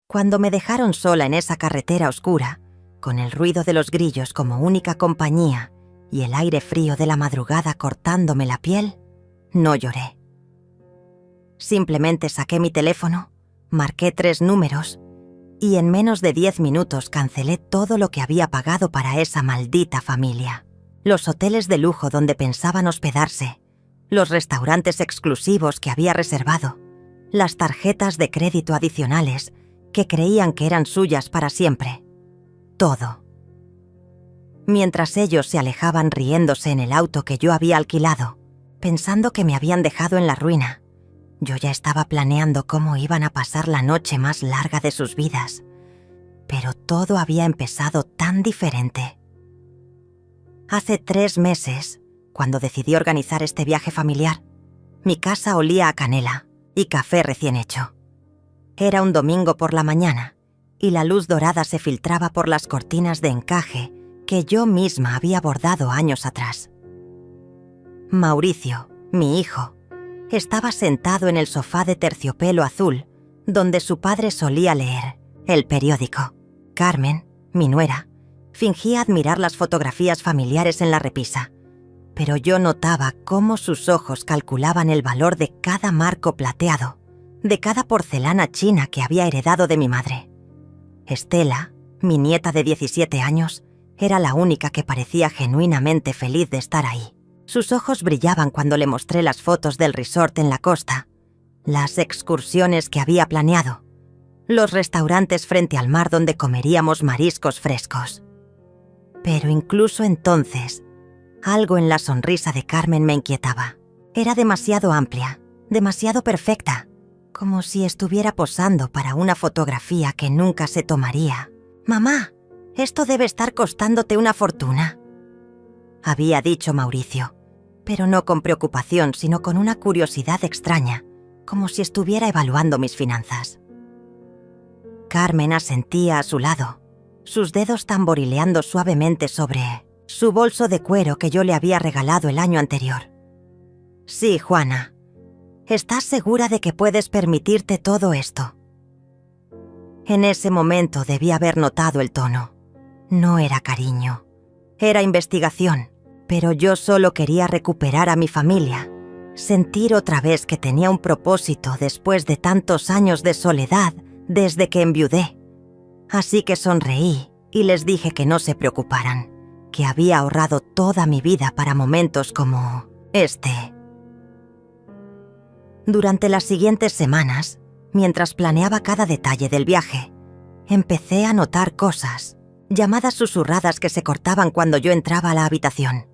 Cuando me dejaron sola en esa carretera oscura, con el ruido de los grillos como única compañía y el aire frío de la madrugada cortándome la piel, no lloré. Simplemente saqué mi teléfono, marqué 3 números y en menos de 10 minutos cancelé todo lo que había pagado para esa maldita familia. Los hoteles de lujo donde pensaban hospedarse, los restaurantes exclusivos que había reservado, las tarjetas de crédito adicionales que creían que eran suyas para siempre. Todo. Mientras ellos se alejaban riéndose en el auto que yo había alquilado, pensando que me habían dejado en la ruina, yo ya estaba planeando cómo iban a pasar la noche más larga de sus vidas. Pero todo había empezado tan diferente. Hace 3 meses, cuando decidí organizar este viaje familiar, mi casa olía a canela y café recién hecho. Era un domingo por la mañana y la luz dorada se filtraba por las cortinas de encaje que yo misma había bordado años atrás. Mauricio, mi hijo, estaba sentado en el sofá de terciopelo azul donde su padre solía leer el periódico. Carmen, mi nuera, fingía admirar las fotografías familiares en la repisa, pero yo notaba cómo sus ojos calculaban el valor de cada marco plateado, de cada porcelana china que había heredado de mi madre. Estela, mi nieta de 17 años, era la única que parecía genuinamente feliz de estar ahí. Sus ojos brillaban cuando le mostré las fotos del resort en la costa, las excursiones que había planeado, los restaurantes frente al mar donde comeríamos mariscos frescos. Pero incluso entonces, algo en la sonrisa de Carmen me inquietaba. Era demasiado amplia, demasiado perfecta, como si estuviera posando para una fotografía que nunca se tomaría. «Mamá, esto debe estar costándote una fortuna», había dicho Mauricio, pero no con preocupación, sino con una curiosidad extraña, como si estuviera evaluando mis finanzas. Carmen asentía a su lado, sus dedos tamborileando suavemente sobre su bolso de cuero que yo le había regalado el año anterior. «Sí, Juana. ¿Estás segura de que puedes permitirte todo esto?» En ese momento debí haber notado el tono. No era cariño, era investigación, pero yo solo quería recuperar a mi familia, sentir otra vez que tenía un propósito después de tantos años de soledad desde que enviudé. Así que sonreí y les dije que no se preocuparan, que había ahorrado toda mi vida para momentos como este. Durante las siguientes semanas, mientras planeaba cada detalle del viaje, empecé a notar cosas, llamadas susurradas que se cortaban cuando yo entraba a la habitación,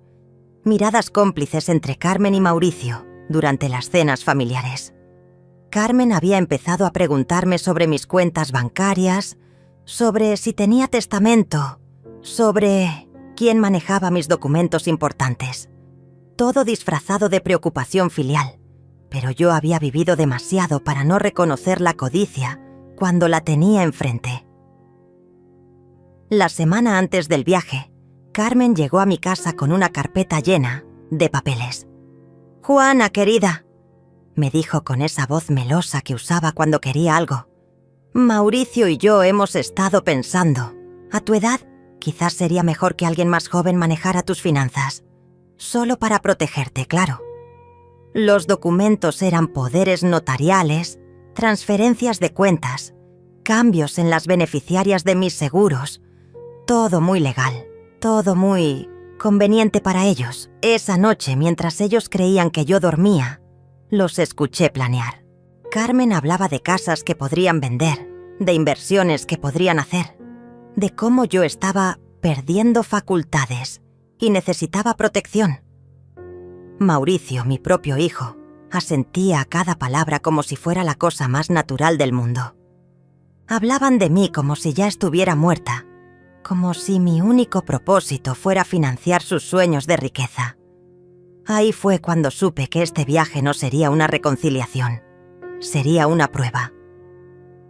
miradas cómplices entre Carmen y Mauricio durante las cenas familiares. Carmen había empezado a preguntarme sobre mis cuentas bancarias, sobre si tenía testamento, sobre quién manejaba mis documentos importantes. Todo disfrazado de preocupación filial, pero yo había vivido demasiado para no reconocer la codicia cuando la tenía enfrente. La semana antes del viaje, Carmen llegó a mi casa con una carpeta llena de papeles. «Juana, querida», me dijo con esa voz melosa que usaba cuando quería algo, «Mauricio y yo hemos estado pensando. A tu edad, quizás sería mejor que alguien más joven manejara tus finanzas. Solo para protegerte, claro. Los documentos eran poderes notariales, transferencias de cuentas, cambios en las beneficiarias de mis seguros. Todo muy legal, todo muy conveniente para ellos. Esa noche, mientras ellos creían que yo dormía, los escuché planear. Carmen hablaba de casas que podrían vender, de inversiones que podrían hacer, de cómo yo estaba perdiendo facultades y necesitaba protección. Mauricio, mi propio hijo, asentía a cada palabra como si fuera la cosa más natural del mundo. Hablaban de mí como si ya estuviera muerta, como si mi único propósito fuera financiar sus sueños de riqueza. Ahí fue cuando supe que este viaje no sería una reconciliación, sería una prueba.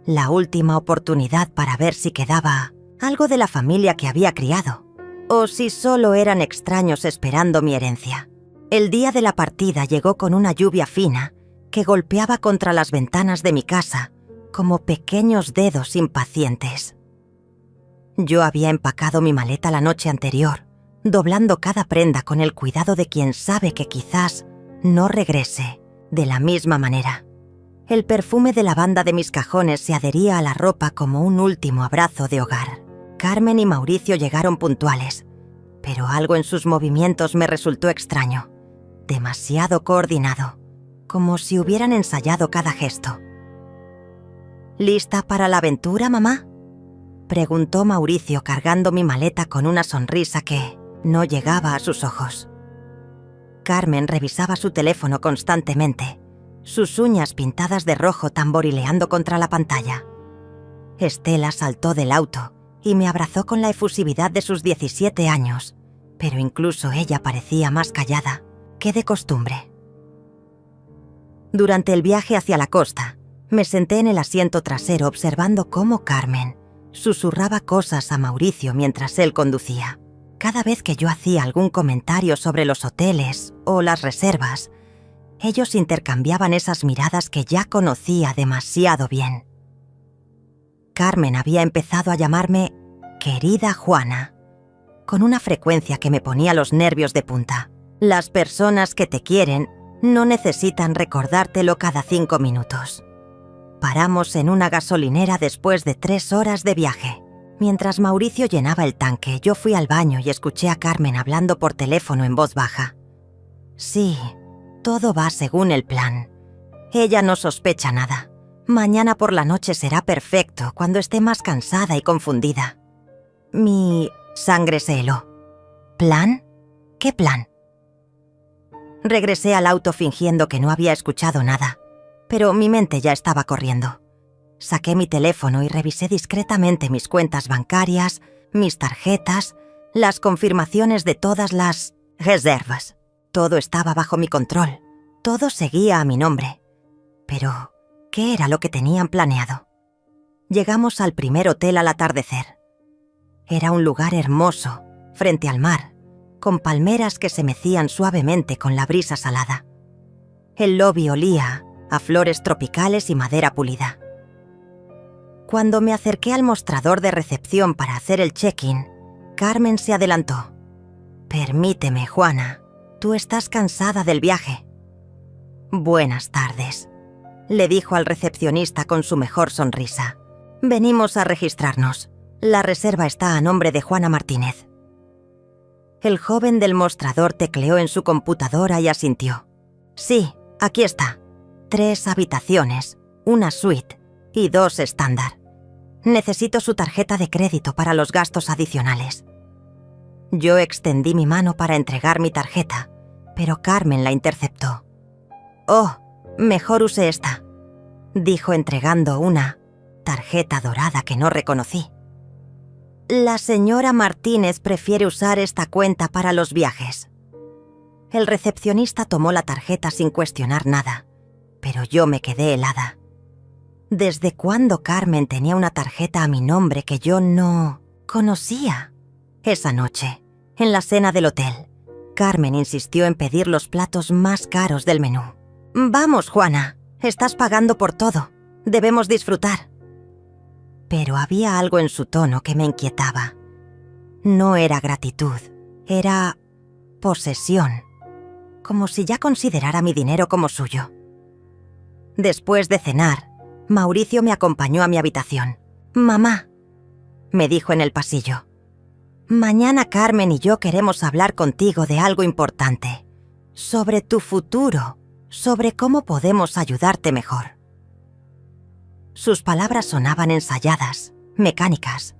La última oportunidad para ver si quedaba algo de la familia que había criado, o si solo eran extraños esperando mi herencia. El día de la partida llegó con una lluvia fina que golpeaba contra las ventanas de mi casa como pequeños dedos impacientes. Yo había empacado mi maleta la noche anterior, doblando cada prenda con el cuidado de quien sabe que quizás no regrese de la misma manera. El perfume de lavanda de mis cajones se adhería a la ropa como un último abrazo de hogar. Carmen y Mauricio llegaron puntuales, pero algo en sus movimientos me resultó extraño, demasiado coordinado, como si hubieran ensayado cada gesto. ¿Lista para la aventura, mamá?, preguntó Mauricio cargando mi maleta con una sonrisa que no llegaba a sus ojos. Carmen revisaba su teléfono constantemente, sus uñas pintadas de rojo tamborileando contra la pantalla. Estela saltó del auto y me abrazó con la efusividad de sus 17 años, pero incluso ella parecía más callada que de costumbre. Durante el viaje hacia la costa, me senté en el asiento trasero observando cómo Carmen susurraba cosas a Mauricio mientras él conducía. Cada vez que yo hacía algún comentario sobre los hoteles o las reservas, ellos intercambiaban esas miradas que ya conocía demasiado bien. Carmen había empezado a llamarme «querida Juana», con una frecuencia que me ponía los nervios de punta. Las personas que te quieren no necesitan recordártelo cada 5 minutos. Paramos en una gasolinera después de 3 horas de viaje. Mientras Mauricio llenaba el tanque, yo fui al baño y escuché a Carmen hablando por teléfono en voz baja. Sí, todo va según el plan. Ella no sospecha nada. Mañana por la noche será perfecto cuando esté más cansada y confundida. Mi sangre se heló. ¿Plan? ¿Qué plan? Regresé al auto fingiendo que no había escuchado nada, pero mi mente ya estaba corriendo. Saqué mi teléfono y revisé discretamente mis cuentas bancarias, mis tarjetas, las confirmaciones de todas las reservas. Todo estaba bajo mi control, todo seguía a mi nombre. Pero, ¿qué era lo que tenían planeado? Llegamos al primer hotel al atardecer. Era un lugar hermoso, frente al mar, con palmeras que se mecían suavemente con la brisa salada. El lobby olía a flores tropicales y madera pulida. Cuando me acerqué al mostrador de recepción para hacer el check-in, Carmen se adelantó. «Permíteme, Juana, tú estás cansada del viaje». «Buenas tardes», le dijo al recepcionista con su mejor sonrisa. «Venimos a registrarnos. La reserva está a nombre de Juana Martínez». El joven del mostrador tecleó en su computadora y asintió. «Sí, aquí está. 3 habitaciones, una suite y 2 estándar. Necesito su tarjeta de crédito para los gastos adicionales». Yo extendí mi mano para entregar mi tarjeta, pero Carmen la interceptó. «Oh, mejor use esta», dijo entregando una tarjeta dorada que no reconocí. «La señora Martínez prefiere usar esta cuenta para los viajes». El recepcionista tomó la tarjeta sin cuestionar nada, pero yo me quedé helada. ¿Desde cuándo Carmen tenía una tarjeta a mi nombre que yo no conocía? Esa noche, en la cena del hotel, Carmen insistió en pedir los platos más caros del menú. «Vamos, Juana, estás pagando por todo. Debemos disfrutar». Pero había algo en su tono que me inquietaba. No era gratitud, era posesión, como si ya considerara mi dinero como suyo. Después de cenar, Mauricio me acompañó a mi habitación. «Mamá», me dijo en el pasillo, «mañana Carmen y yo queremos hablar contigo de algo importante, sobre tu futuro, sobre cómo podemos ayudarte mejor». Sus palabras sonaban ensayadas, mecánicas.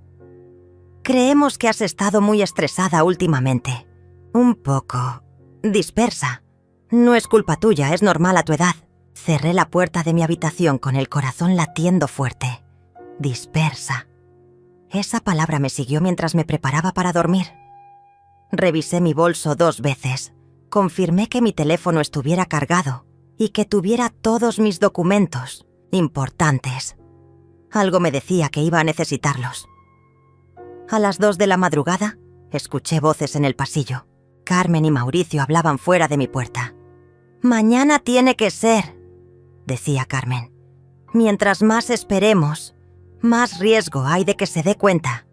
«Creemos que has estado muy estresada últimamente, un poco dispersa. No es culpa tuya, es normal a tu edad». Cerré la puerta de mi habitación con el corazón latiendo fuerte. Dispersa. Esa palabra me siguió mientras me preparaba para dormir. Revisé mi bolso 2 veces. Confirmé que mi teléfono estuviera cargado y que tuviera todos mis documentos importantes. Algo me decía que iba a necesitarlos. A las 2 de la madrugada, escuché voces en el pasillo. Carmen y Mauricio hablaban fuera de mi puerta. «Mañana tiene que ser», decía Carmen. Mientras más esperemos, más riesgo hay de que se dé cuenta.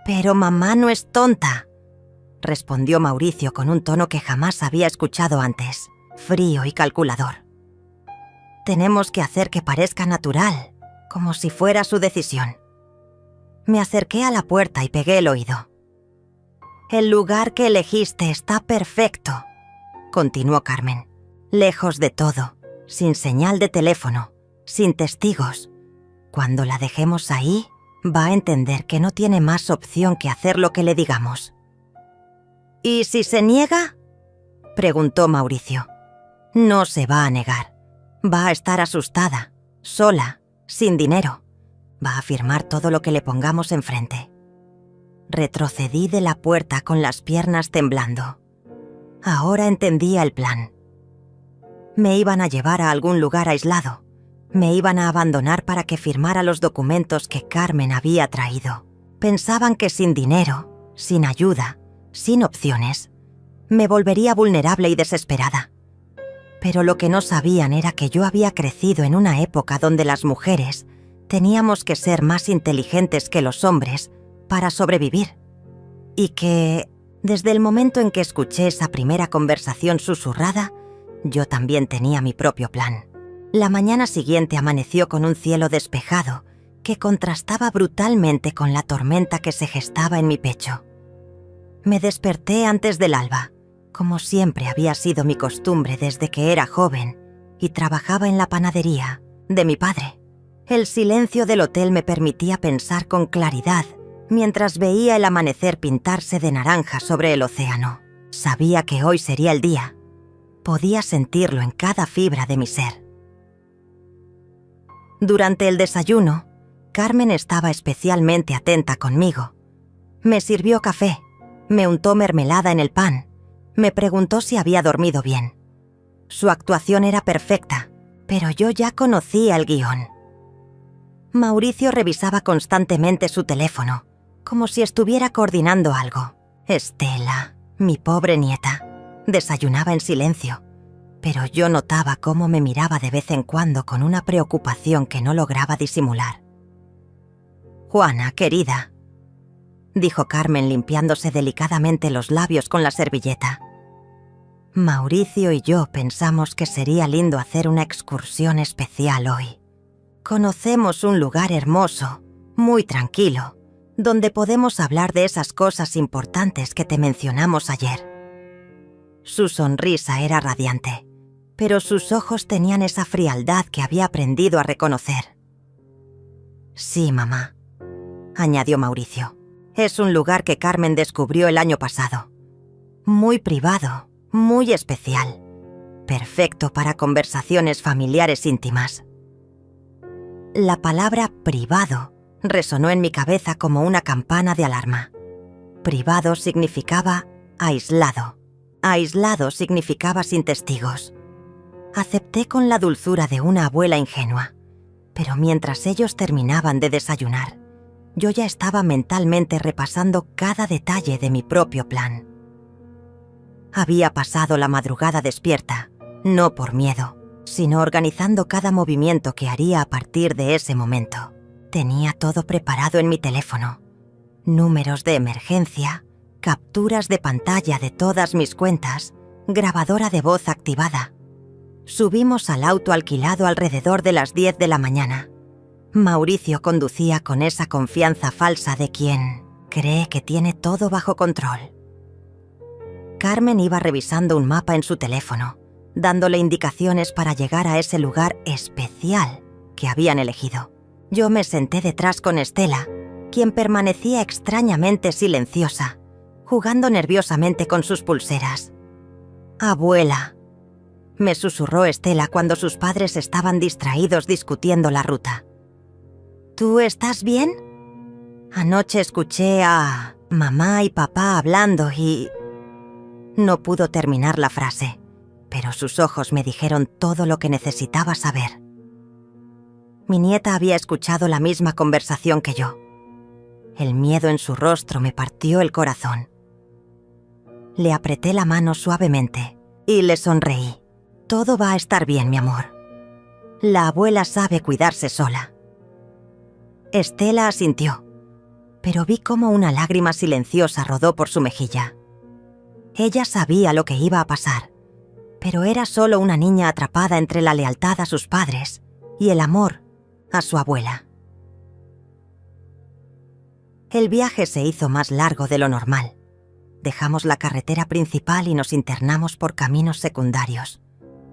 Pero mamá no es tonta, respondió Mauricio con un tono que jamás había escuchado antes, frío y calculador. Tenemos que hacer que parezca natural, como si fuera su decisión. Me acerqué a la puerta y pegué el oído. El lugar que elegiste está perfecto, continuó Carmen. Lejos de todo, sin señal de teléfono, sin testigos. Cuando la dejemos ahí, va a entender que no tiene más opción que hacer lo que le digamos. ¿Y si se niega?, preguntó Mauricio. No se va a negar. Va a estar asustada, sola, sin dinero. Va a afirmar todo lo que le pongamos enfrente. Retrocedí de la puerta con las piernas temblando. Ahora entendía el plan. Me iban a llevar a algún lugar aislado. Me iban a abandonar para que firmara los documentos que Carmen había traído. Pensaban que sin dinero, sin ayuda, sin opciones, me volvería vulnerable y desesperada. Pero lo que no sabían era que yo había crecido en una época donde las mujeres teníamos que ser más inteligentes que los hombres para sobrevivir. Y que, desde el momento en que escuché esa primera conversación susurrada, yo también tenía mi propio plan. La mañana siguiente amaneció con un cielo despejado que contrastaba brutalmente con la tormenta que se gestaba en mi pecho. Me desperté antes del alba, como siempre había sido mi costumbre desde que era joven y trabajaba en la panadería de mi padre. El silencio del hotel me permitía pensar con claridad mientras veía el amanecer pintarse de naranja sobre el océano. Sabía que hoy sería el día. Podía sentirlo en cada fibra de mi ser. Durante el desayuno, Carmen estaba especialmente atenta conmigo. Me sirvió café, me untó mermelada en el pan, me preguntó si había dormido bien. Su actuación era perfecta, pero yo ya conocía el guión. Mauricio revisaba constantemente su teléfono, como si estuviera coordinando algo. Estela, mi pobre nieta, desayunaba en silencio, pero yo notaba cómo me miraba de vez en cuando con una preocupación que no lograba disimular. «Juana, querida», dijo Carmen limpiándose delicadamente los labios con la servilleta. Mauricio y yo pensamos que sería lindo hacer una excursión especial hoy. Conocemos un lugar hermoso, muy tranquilo, donde podemos hablar de esas cosas importantes que te mencionamos ayer. Su sonrisa era radiante, pero sus ojos tenían esa frialdad que había aprendido a reconocer. «Sí, mamá», añadió Mauricio. «Es un lugar que Carmen descubrió el año pasado. Muy privado, muy especial. Perfecto para conversaciones familiares íntimas». La palabra privado resonó en mi cabeza como una campana de alarma. Privado significaba aislado. Aislado significaba sin testigos. Acepté con la dulzura de una abuela ingenua, pero mientras ellos terminaban de desayunar, yo ya estaba mentalmente repasando cada detalle de mi propio plan. Había pasado la madrugada despierta, no por miedo, sino organizando cada movimiento que haría a partir de ese momento. Tenía todo preparado en mi teléfono. Números de emergencia, capturas de pantalla de todas mis cuentas, grabadora de voz activada. Subimos al auto alquilado alrededor de las 10 de la mañana. Mauricio conducía con esa confianza falsa de quien cree que tiene todo bajo control. Carmen iba revisando un mapa en su teléfono, dándole indicaciones para llegar a ese lugar especial que habían elegido. Yo me senté detrás con Estela, quien permanecía extrañamente silenciosa, jugando nerviosamente con sus pulseras. «Abuela», me susurró Estela cuando sus padres estaban distraídos discutiendo la ruta. «¿Tú estás bien? Anoche escuché a mamá y papá hablando y...». No pudo terminar la frase, pero sus ojos me dijeron todo lo que necesitaba saber. Mi nieta había escuchado la misma conversación que yo. El miedo en su rostro me partió el corazón. Le apreté la mano suavemente y le sonreí. «Todo va a estar bien, mi amor». La abuela sabe cuidarse sola. Estela asintió, pero vi cómo una lágrima silenciosa rodó por su mejilla. Ella sabía lo que iba a pasar, pero era solo una niña atrapada entre la lealtad a sus padres y el amor a su abuela. El viaje se hizo más largo de lo normal. Dejamos la carretera principal y nos internamos por caminos secundarios,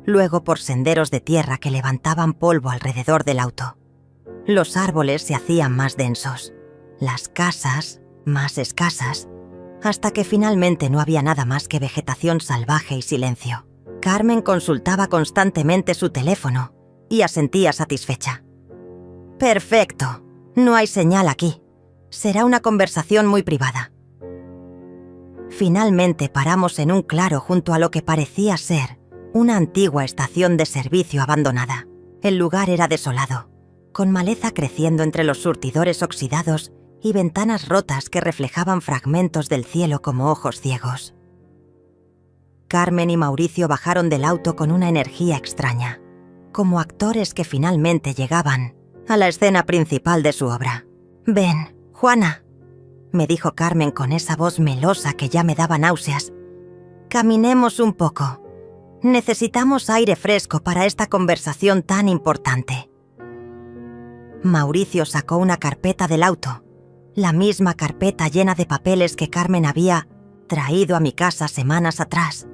luego por senderos de tierra que levantaban polvo alrededor del auto. Los árboles se hacían más densos, las casas más escasas, hasta que finalmente no había nada más que vegetación salvaje y silencio. Carmen consultaba constantemente su teléfono y asentía satisfecha. «Perfecto, no hay señal aquí. Será una conversación muy privada». Finalmente paramos en un claro junto a lo que parecía ser una antigua estación de servicio abandonada. El lugar era desolado, con maleza creciendo entre los surtidores oxidados y ventanas rotas que reflejaban fragmentos del cielo como ojos ciegos. Carmen y Mauricio bajaron del auto con una energía extraña, como actores que finalmente llegaban a la escena principal de su obra. «Ven, Juana», me dijo Carmen con esa voz melosa que ya me daba náuseas. «Caminemos un poco. Necesitamos aire fresco para esta conversación tan importante». Mauricio sacó una carpeta del auto, la misma carpeta llena de papeles que Carmen había traído a mi casa semanas atrás.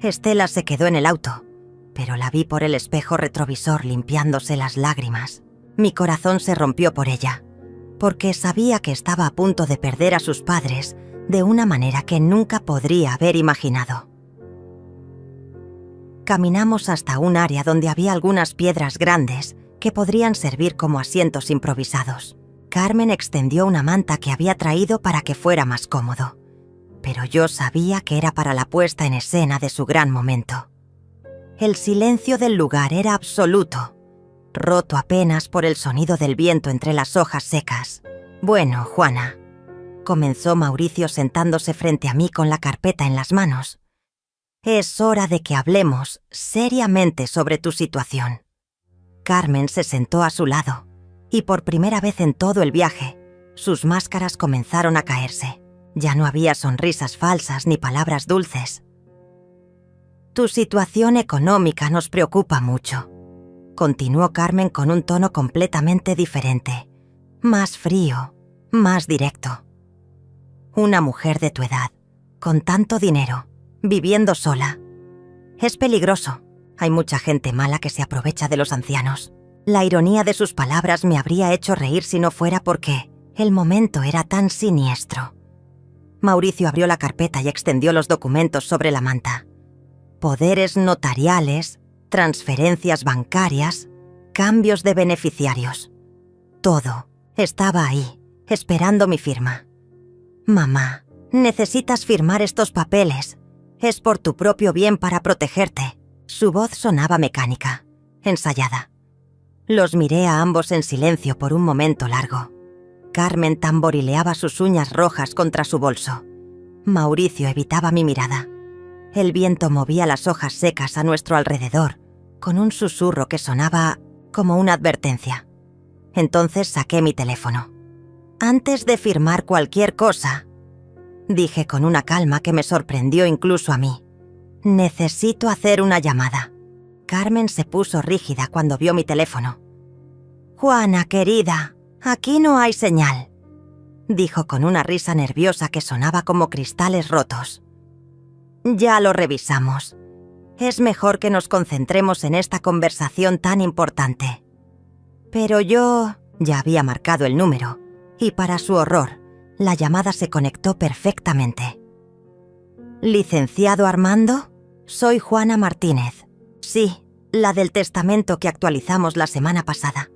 Estela se quedó en el auto, pero la vi por el espejo retrovisor limpiándose las lágrimas. Mi corazón se rompió por ella, porque sabía que estaba a punto de perder a sus padres de una manera que nunca podría haber imaginado. Caminamos hasta un área donde había algunas piedras grandes que podrían servir como asientos improvisados. Carmen extendió una manta que había traído para que fuera más cómodo, pero yo sabía que era para la puesta en escena de su gran momento. El silencio del lugar era absoluto, roto apenas por el sonido del viento entre las hojas secas. «Bueno, Juana», comenzó Mauricio sentándose frente a mí con la carpeta en las manos, «es hora de que hablemos seriamente sobre tu situación». Carmen se sentó a su lado, y por primera vez en todo el viaje, sus máscaras comenzaron a caerse. Ya no había sonrisas falsas ni palabras dulces. «Tu situación económica nos preocupa mucho», continuó Carmen con un tono completamente diferente, más frío, más directo. «Una mujer de tu edad, con tanto dinero, viviendo sola. Es peligroso. Hay mucha gente mala que se aprovecha de los ancianos». La ironía de sus palabras me habría hecho reír si no fuera porque el momento era tan siniestro. Mauricio abrió la carpeta y extendió los documentos sobre la manta. Poderes notariales, transferencias bancarias, cambios de beneficiarios. Todo estaba ahí, esperando mi firma. «Mamá, necesitas firmar estos papeles. Es por tu propio bien para protegerte». Su voz sonaba mecánica, ensayada. Los miré a ambos en silencio por un momento largo. Carmen tamborileaba sus uñas rojas contra su bolso. Mauricio evitaba mi mirada. El viento movía las hojas secas a nuestro alrededor, con un susurro que sonaba como una advertencia. Entonces saqué mi teléfono. «Antes de firmar cualquier cosa», dije con una calma que me sorprendió incluso a mí, «necesito hacer una llamada». Carmen se puso rígida cuando vio mi teléfono. «Juana, querida, aquí no hay señal», dijo con una risa nerviosa que sonaba como cristales rotos. «Ya lo revisamos. Es mejor que nos concentremos en esta conversación tan importante». Pero yo ya había marcado el número, y para su horror, la llamada se conectó perfectamente. «¿Licenciado Armando? Soy Juana Martínez. Sí, la del testamento que actualizamos la semana pasada».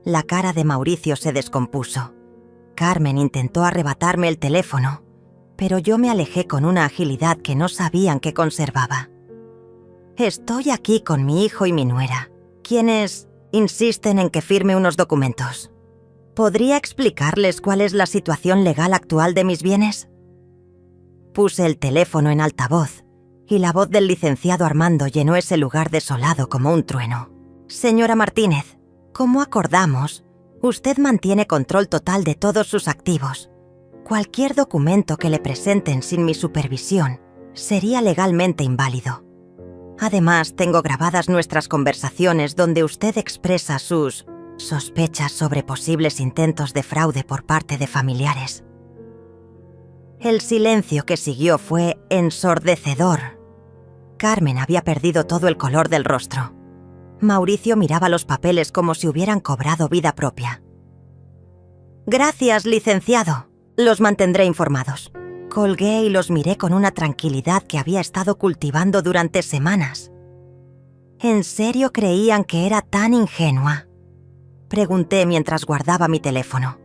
La cara de Mauricio se descompuso. Carmen intentó arrebatarme el teléfono, pero yo me alejé con una agilidad que no sabían que conservaba. «Estoy aquí con mi hijo y mi nuera, quienes insisten en que firme unos documentos. ¿Podría explicarles cuál es la situación legal actual de mis bienes?» Puse el teléfono en altavoz y la voz del licenciado Armando llenó ese lugar desolado como un trueno. Señora Martínez, como acordamos, usted mantiene control total de todos sus activos. Cualquier documento que le presenten sin mi supervisión sería legalmente inválido. Además, tengo grabadas nuestras conversaciones donde usted expresa sus sospechas sobre posibles intentos de fraude por parte de familiares. El silencio que siguió fue ensordecedor. Carmen había perdido todo el color del rostro. Mauricio miraba los papeles como si hubieran cobrado vida propia. «Gracias, licenciado. Los mantendré informados». Colgué y los miré con una tranquilidad que había estado cultivando durante semanas. ¿En serio creían que era tan ingenua?, pregunté mientras guardaba mi teléfono.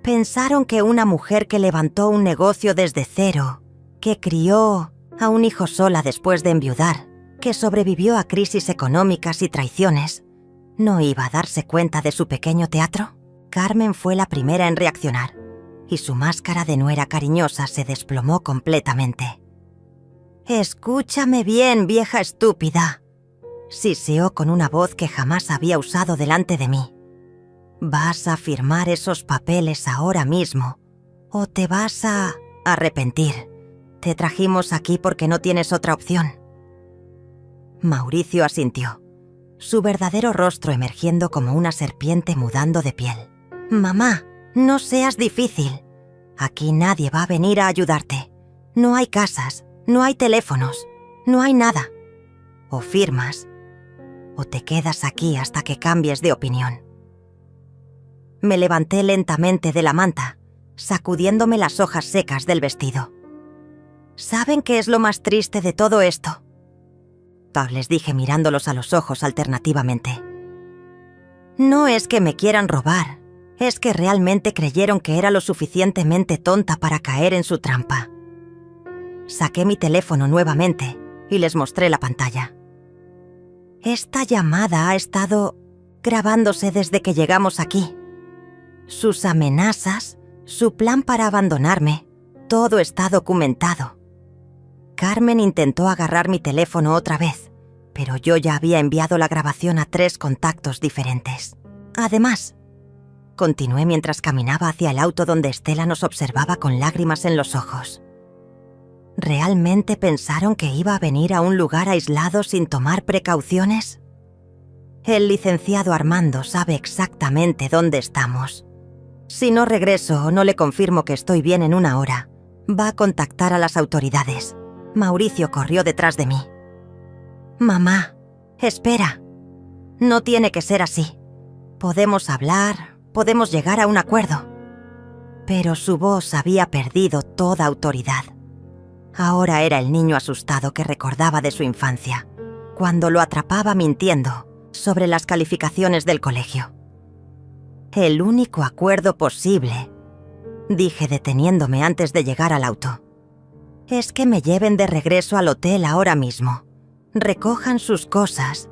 ¿Pensaron que una mujer que levantó un negocio desde cero, que crió a un hijo sola después de enviudar, que sobrevivió a crisis económicas y traiciones, no iba a darse cuenta de su pequeño teatro? Carmen fue la primera en reaccionar, y su máscara de nuera cariñosa se desplomó completamente. «Escúchame bien, vieja estúpida», siseó con una voz que jamás había usado delante de mí. «Vas a firmar esos papeles ahora mismo, o te vas a arrepentir. Te trajimos aquí porque no tienes otra opción». Mauricio asintió, su verdadero rostro emergiendo como una serpiente mudando de piel. «Mamá, no seas difícil. Aquí nadie va a venir a ayudarte. No hay casas, no hay teléfonos, no hay nada. O firmas, o te quedas aquí hasta que cambies de opinión». Me levanté lentamente de la manta, sacudiéndome las hojas secas del vestido. ¿Saben qué es lo más triste de todo esto?, les dije mirándolos a los ojos alternativamente. No es que me quieran robar, es que realmente creyeron que era lo suficientemente tonta para caer en su trampa. Saqué mi teléfono nuevamente y les mostré la pantalla. Esta llamada ha estado grabándose desde que llegamos aquí. Sus amenazas, su plan para abandonarme, todo está documentado. Carmen intentó agarrar mi teléfono otra vez, pero yo ya había enviado la grabación a 3 contactos diferentes. Además, continué mientras caminaba hacia el auto donde Estela nos observaba con lágrimas en los ojos. ¿Realmente pensaron que iba a venir a un lugar aislado sin tomar precauciones? El licenciado Armando sabe exactamente dónde estamos. Si no regreso o no le confirmo que estoy bien en 1 hora, va a contactar a las autoridades. Mauricio corrió detrás de mí. «Mamá, espera. No tiene que ser así. Podemos hablar, podemos llegar a un acuerdo». Pero su voz había perdido toda autoridad. Ahora era el niño asustado que recordaba de su infancia, cuando lo atrapaba mintiendo sobre las calificaciones del colegio. «El único acuerdo posible», dije deteniéndome antes de llegar al auto, «es que me lleven de regreso al hotel ahora mismo, recojan sus cosas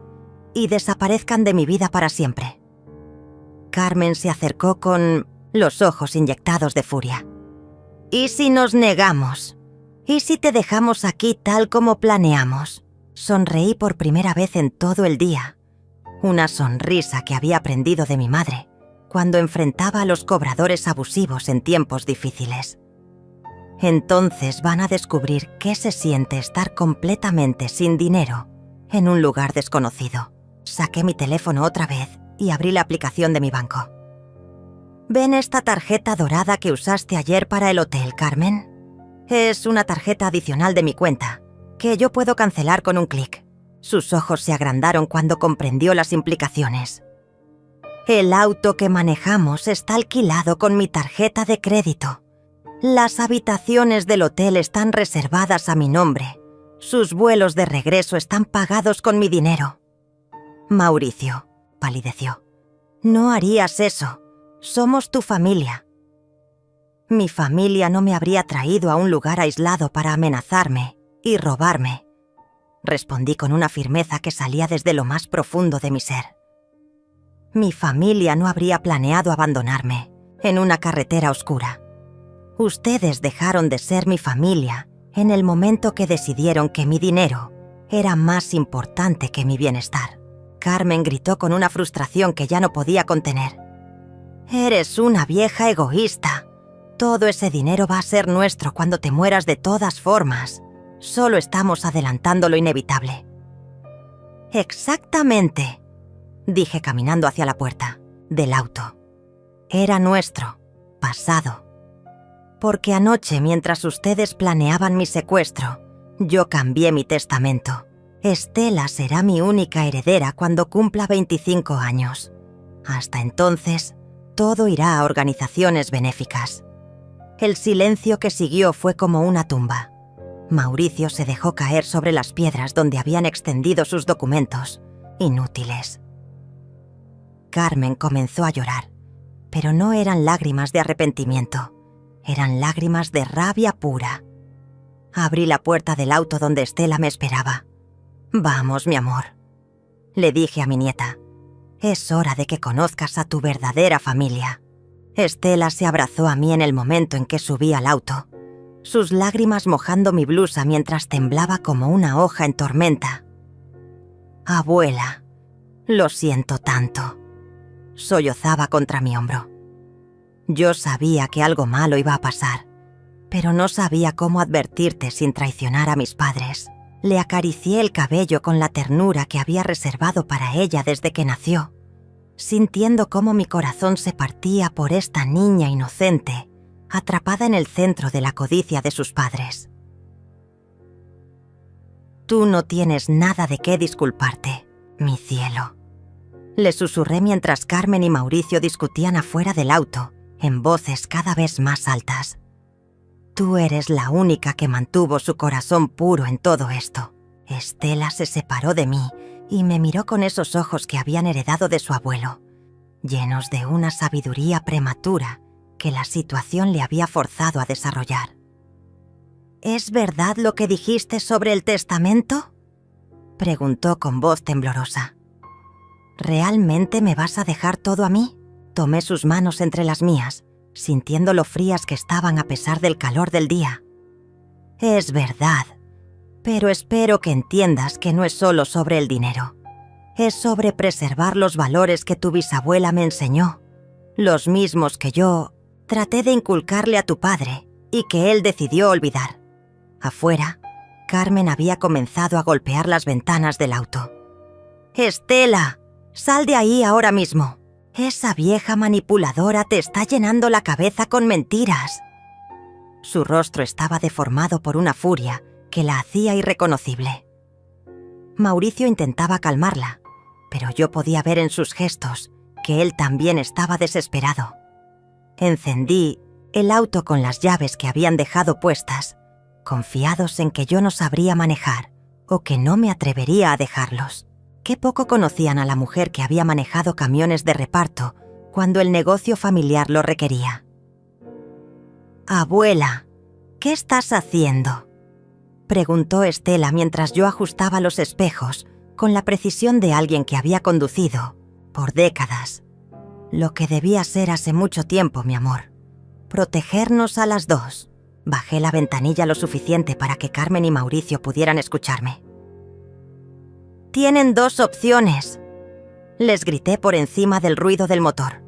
y desaparezcan de mi vida para siempre». Carmen se acercó con los ojos inyectados de furia. «¿Y si nos negamos? ¿Y si te dejamos aquí tal como planeamos?». Sonreí por primera vez en todo el día, una sonrisa que había aprendido de mi madre cuando enfrentaba a los cobradores abusivos en tiempos difíciles. Entonces van a descubrir qué se siente estar completamente sin dinero en un lugar desconocido. Saqué mi teléfono otra vez y abrí la aplicación de mi banco. ¿Ven esta tarjeta dorada que usaste ayer para el hotel, Carmen? Es una tarjeta adicional de mi cuenta, que yo puedo cancelar con un clic. Sus ojos se agrandaron cuando comprendió las implicaciones. El auto que manejamos está alquilado con mi tarjeta de crédito. Las habitaciones del hotel están reservadas a mi nombre. Sus vuelos de regreso están pagados con mi dinero. Mauricio palideció. No harías eso. Somos tu familia. Mi familia no me habría traído a un lugar aislado para amenazarme y robarme, respondí con una firmeza que salía desde lo más profundo de mi ser. Mi familia no habría planeado abandonarme en una carretera oscura. Ustedes dejaron de ser mi familia en el momento que decidieron que mi dinero era más importante que mi bienestar. Carmen gritó con una frustración que ya no podía contener. «Eres una vieja egoísta. Todo ese dinero va a ser nuestro cuando te mueras de todas formas. Solo estamos adelantando lo inevitable». «Exactamente», dije caminando hacia la puerta del auto. Era nuestro pasado. Porque anoche, mientras ustedes planeaban mi secuestro, yo cambié mi testamento. Estela será mi única heredera cuando cumpla 25 años. Hasta entonces, todo irá a organizaciones benéficas. El silencio que siguió fue como una tumba. Mauricio se dejó caer sobre las piedras donde habían extendido sus documentos, inútiles. Carmen comenzó a llorar, pero no eran lágrimas de arrepentimiento, eran lágrimas de rabia pura. Abrí la puerta del auto donde Estela me esperaba. «Vamos, mi amor», le dije a mi nieta. «Es hora de que conozcas a tu verdadera familia». Estela se abrazó a mí en el momento en que subí al auto, sus lágrimas mojando mi blusa mientras temblaba como una hoja en tormenta. «Abuela, lo siento tanto», sollozaba contra mi hombro. Yo sabía que algo malo iba a pasar, pero no sabía cómo advertirte sin traicionar a mis padres. Le acaricié el cabello con la ternura que había reservado para ella desde que nació, sintiendo cómo mi corazón se partía por esta niña inocente, atrapada en el centro de la codicia de sus padres. «Tú no tienes nada de qué disculparte, mi cielo», le susurré mientras Carmen y Mauricio discutían afuera del auto, en voces cada vez más altas. «Tú eres la única que mantuvo su corazón puro en todo esto». Estela se separó de mí y me miró con esos ojos que habían heredado de su abuelo, llenos de una sabiduría prematura que la situación le había forzado a desarrollar. «¿Es verdad lo que dijiste sobre el testamento?», preguntó con voz temblorosa. «¿Realmente me vas a dejar todo a mí?». Tomé sus manos entre las mías, sintiendo lo frías que estaban a pesar del calor del día. «Es verdad, pero espero que entiendas que no es solo sobre el dinero. Es sobre preservar los valores que tu bisabuela me enseñó, los mismos que yo traté de inculcarle a tu padre y que él decidió olvidar». Afuera, Carmen había comenzado a golpear las ventanas del auto. «Estela, sal de ahí ahora mismo. Esa vieja manipuladora te está llenando la cabeza con mentiras». Su rostro estaba deformado por una furia que la hacía irreconocible. Mauricio intentaba calmarla, pero yo podía ver en sus gestos que él también estaba desesperado. Encendí el auto con las llaves que habían dejado puestas, confiados en que yo no sabría manejar o que no me atrevería a dejarlos. Qué poco conocían a la mujer que había manejado camiones de reparto cuando el negocio familiar lo requería. «Abuela, ¿qué estás haciendo?», preguntó Estela mientras yo ajustaba los espejos con la precisión de alguien que había conducido, por décadas, lo que debía ser hace mucho tiempo, mi amor. Protegernos a las dos. Bajé la ventanilla lo suficiente para que Carmen y Mauricio pudieran escucharme. «Tienen dos opciones», les grité por encima del ruido del motor.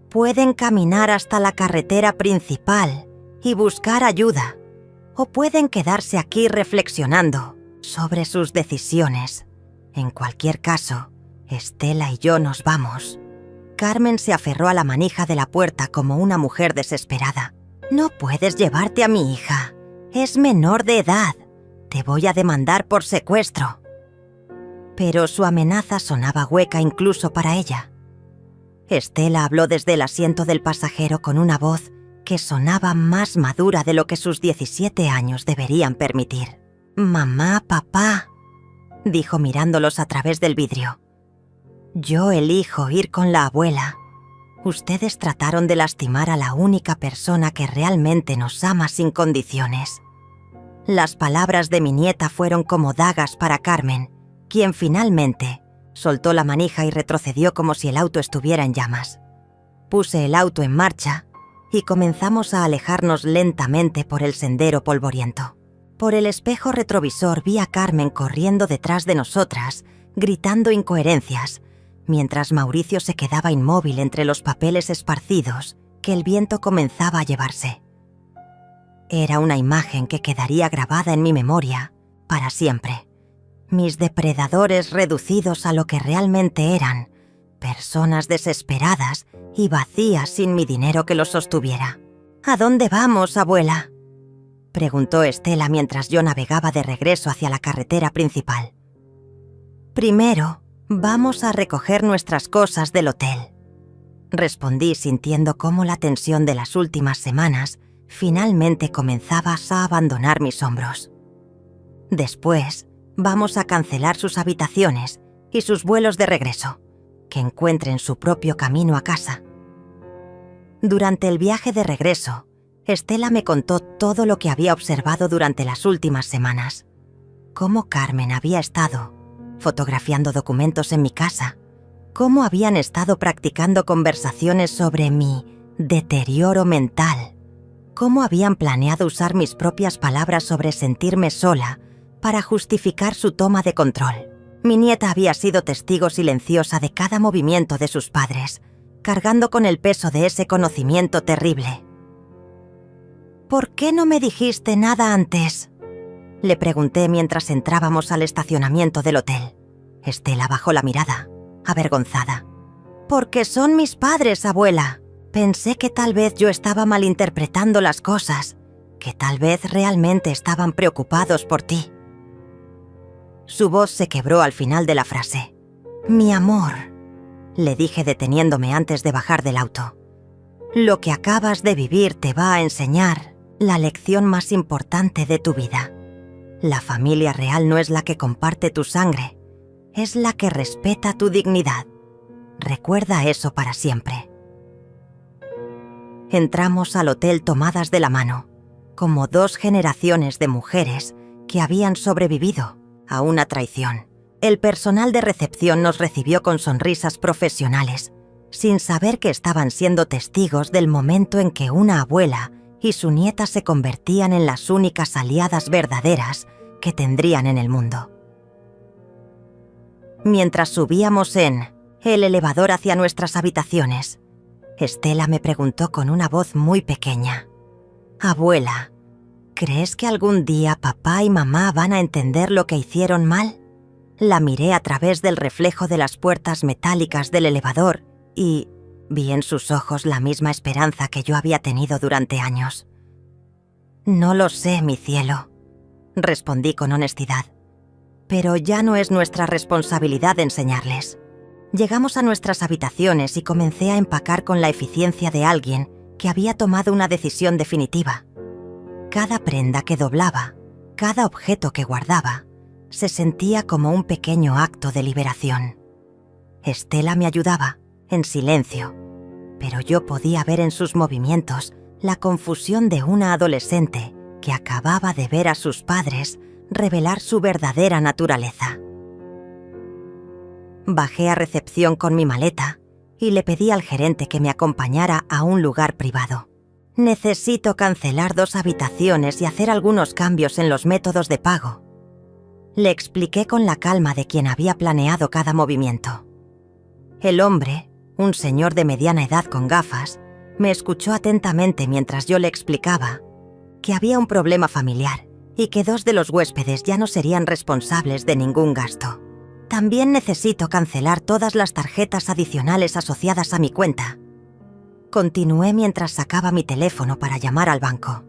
«Pueden caminar hasta la carretera principal y buscar ayuda, o pueden quedarse aquí reflexionando sobre sus decisiones. En cualquier caso, Estela y yo nos vamos». Carmen se aferró a la manija de la puerta como una mujer desesperada. «No puedes llevarte a mi hija. Es menor de edad. Te voy a demandar por secuestro». Pero su amenaza sonaba hueca incluso para ella. Estela habló desde el asiento del pasajero con una voz que sonaba más madura de lo que sus 17 años deberían permitir. «Mamá, papá», dijo mirándolos a través del vidrio. «Yo elijo ir con la abuela. Ustedes trataron de lastimar a la única persona que realmente nos ama sin condiciones». Las palabras de mi nieta fueron como dagas para Carmen, quien finalmente soltó la manija y retrocedió como si el auto estuviera en llamas. Puse el auto en marcha y comenzamos a alejarnos lentamente por el sendero polvoriento. Por el espejo retrovisor vi a Carmen corriendo detrás de nosotras, gritando incoherencias, mientras Mauricio se quedaba inmóvil entre los papeles esparcidos que el viento comenzaba a llevarse. Era una imagen que quedaría grabada en mi memoria para siempre. Mis depredadores reducidos a lo que realmente eran, personas desesperadas y vacías sin mi dinero que los sostuviera. «¿A dónde vamos, abuela?», preguntó Estela mientras yo navegaba de regreso hacia la carretera principal. «Primero, vamos a recoger nuestras cosas del hotel», respondí sintiendo cómo la tensión de las últimas semanas finalmente comenzaba a abandonar mis hombros. «Después, vamos a cancelar sus habitaciones y sus vuelos de regreso, que encuentren su propio camino a casa». Durante el viaje de regreso, Estela me contó todo lo que había observado durante las últimas semanas. Cómo Carmen había estado fotografiando documentos en mi casa, cómo habían estado practicando conversaciones sobre mi deterioro mental, cómo habían planeado usar mis propias palabras sobre sentirme sola para justificar su toma de control. Mi nieta había sido testigo silenciosa de cada movimiento de sus padres, cargando con el peso de ese conocimiento terrible. «¿Por qué no me dijiste nada antes?», le pregunté mientras entrábamos al estacionamiento del hotel. Estela bajó la mirada, avergonzada. «Porque son mis padres, abuela. Pensé que tal vez yo estaba malinterpretando las cosas, que tal vez realmente estaban preocupados por ti». Su voz se quebró al final de la frase. «Mi amor», le dije deteniéndome antes de bajar del auto. «Lo que acabas de vivir te va a enseñar la lección más importante de tu vida. La familia real no es la que comparte tu sangre, es la que respeta tu dignidad. Recuerda eso para siempre». Entramos al hotel tomadas de la mano, como dos generaciones de mujeres que habían sobrevivido a una traición. El personal de recepción nos recibió con sonrisas profesionales, sin saber que estaban siendo testigos del momento en que una abuela y su nieta se convertían en las únicas aliadas verdaderas que tendrían en el mundo. Mientras subíamos en el elevador hacia nuestras habitaciones, Estela me preguntó con una voz muy pequeña: «Abuela, ¿crees que algún día papá y mamá van a entender lo que hicieron mal?». La miré a través del reflejo de las puertas metálicas del elevador y vi en sus ojos la misma esperanza que yo había tenido durante años. «No lo sé, mi cielo», respondí con honestidad. «Pero ya no es nuestra responsabilidad enseñarles». Llegamos a nuestras habitaciones y comencé a empacar con la eficiencia de alguien que había tomado una decisión definitiva. Cada prenda que doblaba, cada objeto que guardaba, se sentía como un pequeño acto de liberación. Estela me ayudaba, en silencio, pero yo podía ver en sus movimientos la confusión de una adolescente que acababa de ver a sus padres revelar su verdadera naturaleza. Bajé a recepción con mi maleta y le pedí al gerente que me acompañara a un lugar privado. «Necesito cancelar 2 habitaciones y hacer algunos cambios en los métodos de pago», le expliqué con la calma de quien había planeado cada movimiento. El hombre, un señor de mediana edad con gafas, me escuchó atentamente mientras yo le explicaba que había un problema familiar y que 2 de los huéspedes ya no serían responsables de ningún gasto. «También necesito cancelar todas las tarjetas adicionales asociadas a mi cuenta», continué mientras sacaba mi teléfono para llamar al banco.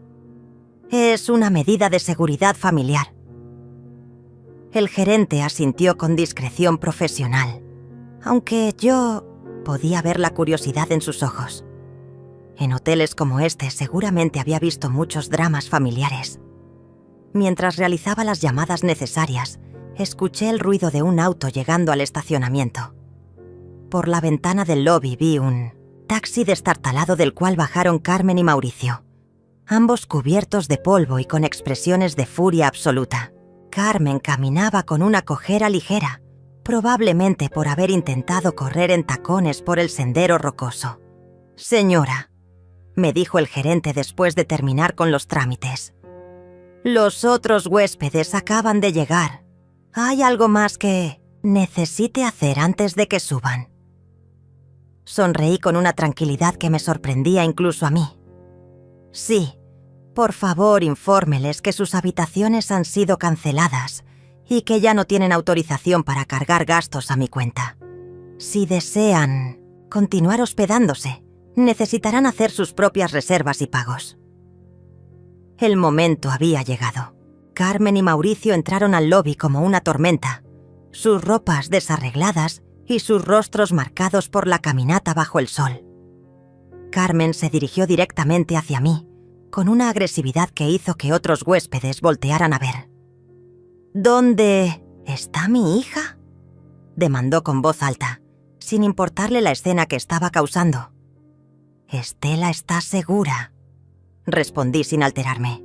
«Es una medida de seguridad familiar». El gerente asintió con discreción profesional, aunque yo podía ver la curiosidad en sus ojos. En hoteles como este seguramente había visto muchos dramas familiares. Mientras realizaba las llamadas necesarias, escuché el ruido de un auto llegando al estacionamiento. Por la ventana del lobby vi un taxi destartalado del cual bajaron Carmen y Mauricio, ambos cubiertos de polvo y con expresiones de furia absoluta. Carmen caminaba con una cojera ligera, probablemente por haber intentado correr en tacones por el sendero rocoso. «Señora», me dijo el gerente después de terminar con los trámites, «los otros huéspedes acaban de llegar. ¿Hay algo más que necesite hacer antes de que suban. Sonreí con una tranquilidad que me sorprendía incluso a mí. Sí, por favor, infórmeles que sus habitaciones han sido canceladas y que ya no tienen autorización para cargar gastos a mi cuenta. Si desean continuar hospedándose, necesitarán hacer sus propias reservas y pagos. El momento había llegado. Carmen y Mauricio entraron al lobby como una tormenta, sus ropas desarregladas y sus rostros marcados por la caminata bajo el sol. Carmen se dirigió directamente hacia mí, con una agresividad que hizo que otros huéspedes voltearan a ver. ¿Dónde está mi hija?, demandó con voz alta, sin importarle la escena que estaba causando. «Estela está segura», respondí sin alterarme.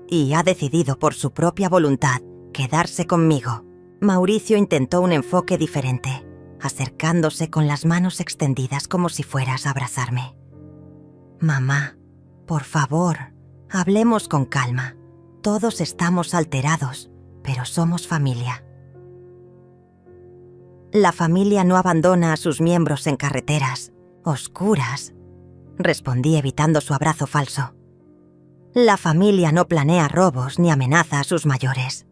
«Y ha decidido por su propia voluntad quedarse conmigo». Mauricio intentó un enfoque diferente, acercándose con las manos extendidas como si fueras a abrazarme. «Mamá, por favor, hablemos con calma. Todos estamos alterados, pero somos familia». «La familia no abandona a sus miembros en carreteras oscuras», respondí evitando su abrazo falso. «La familia no planea robos ni amenaza a sus mayores».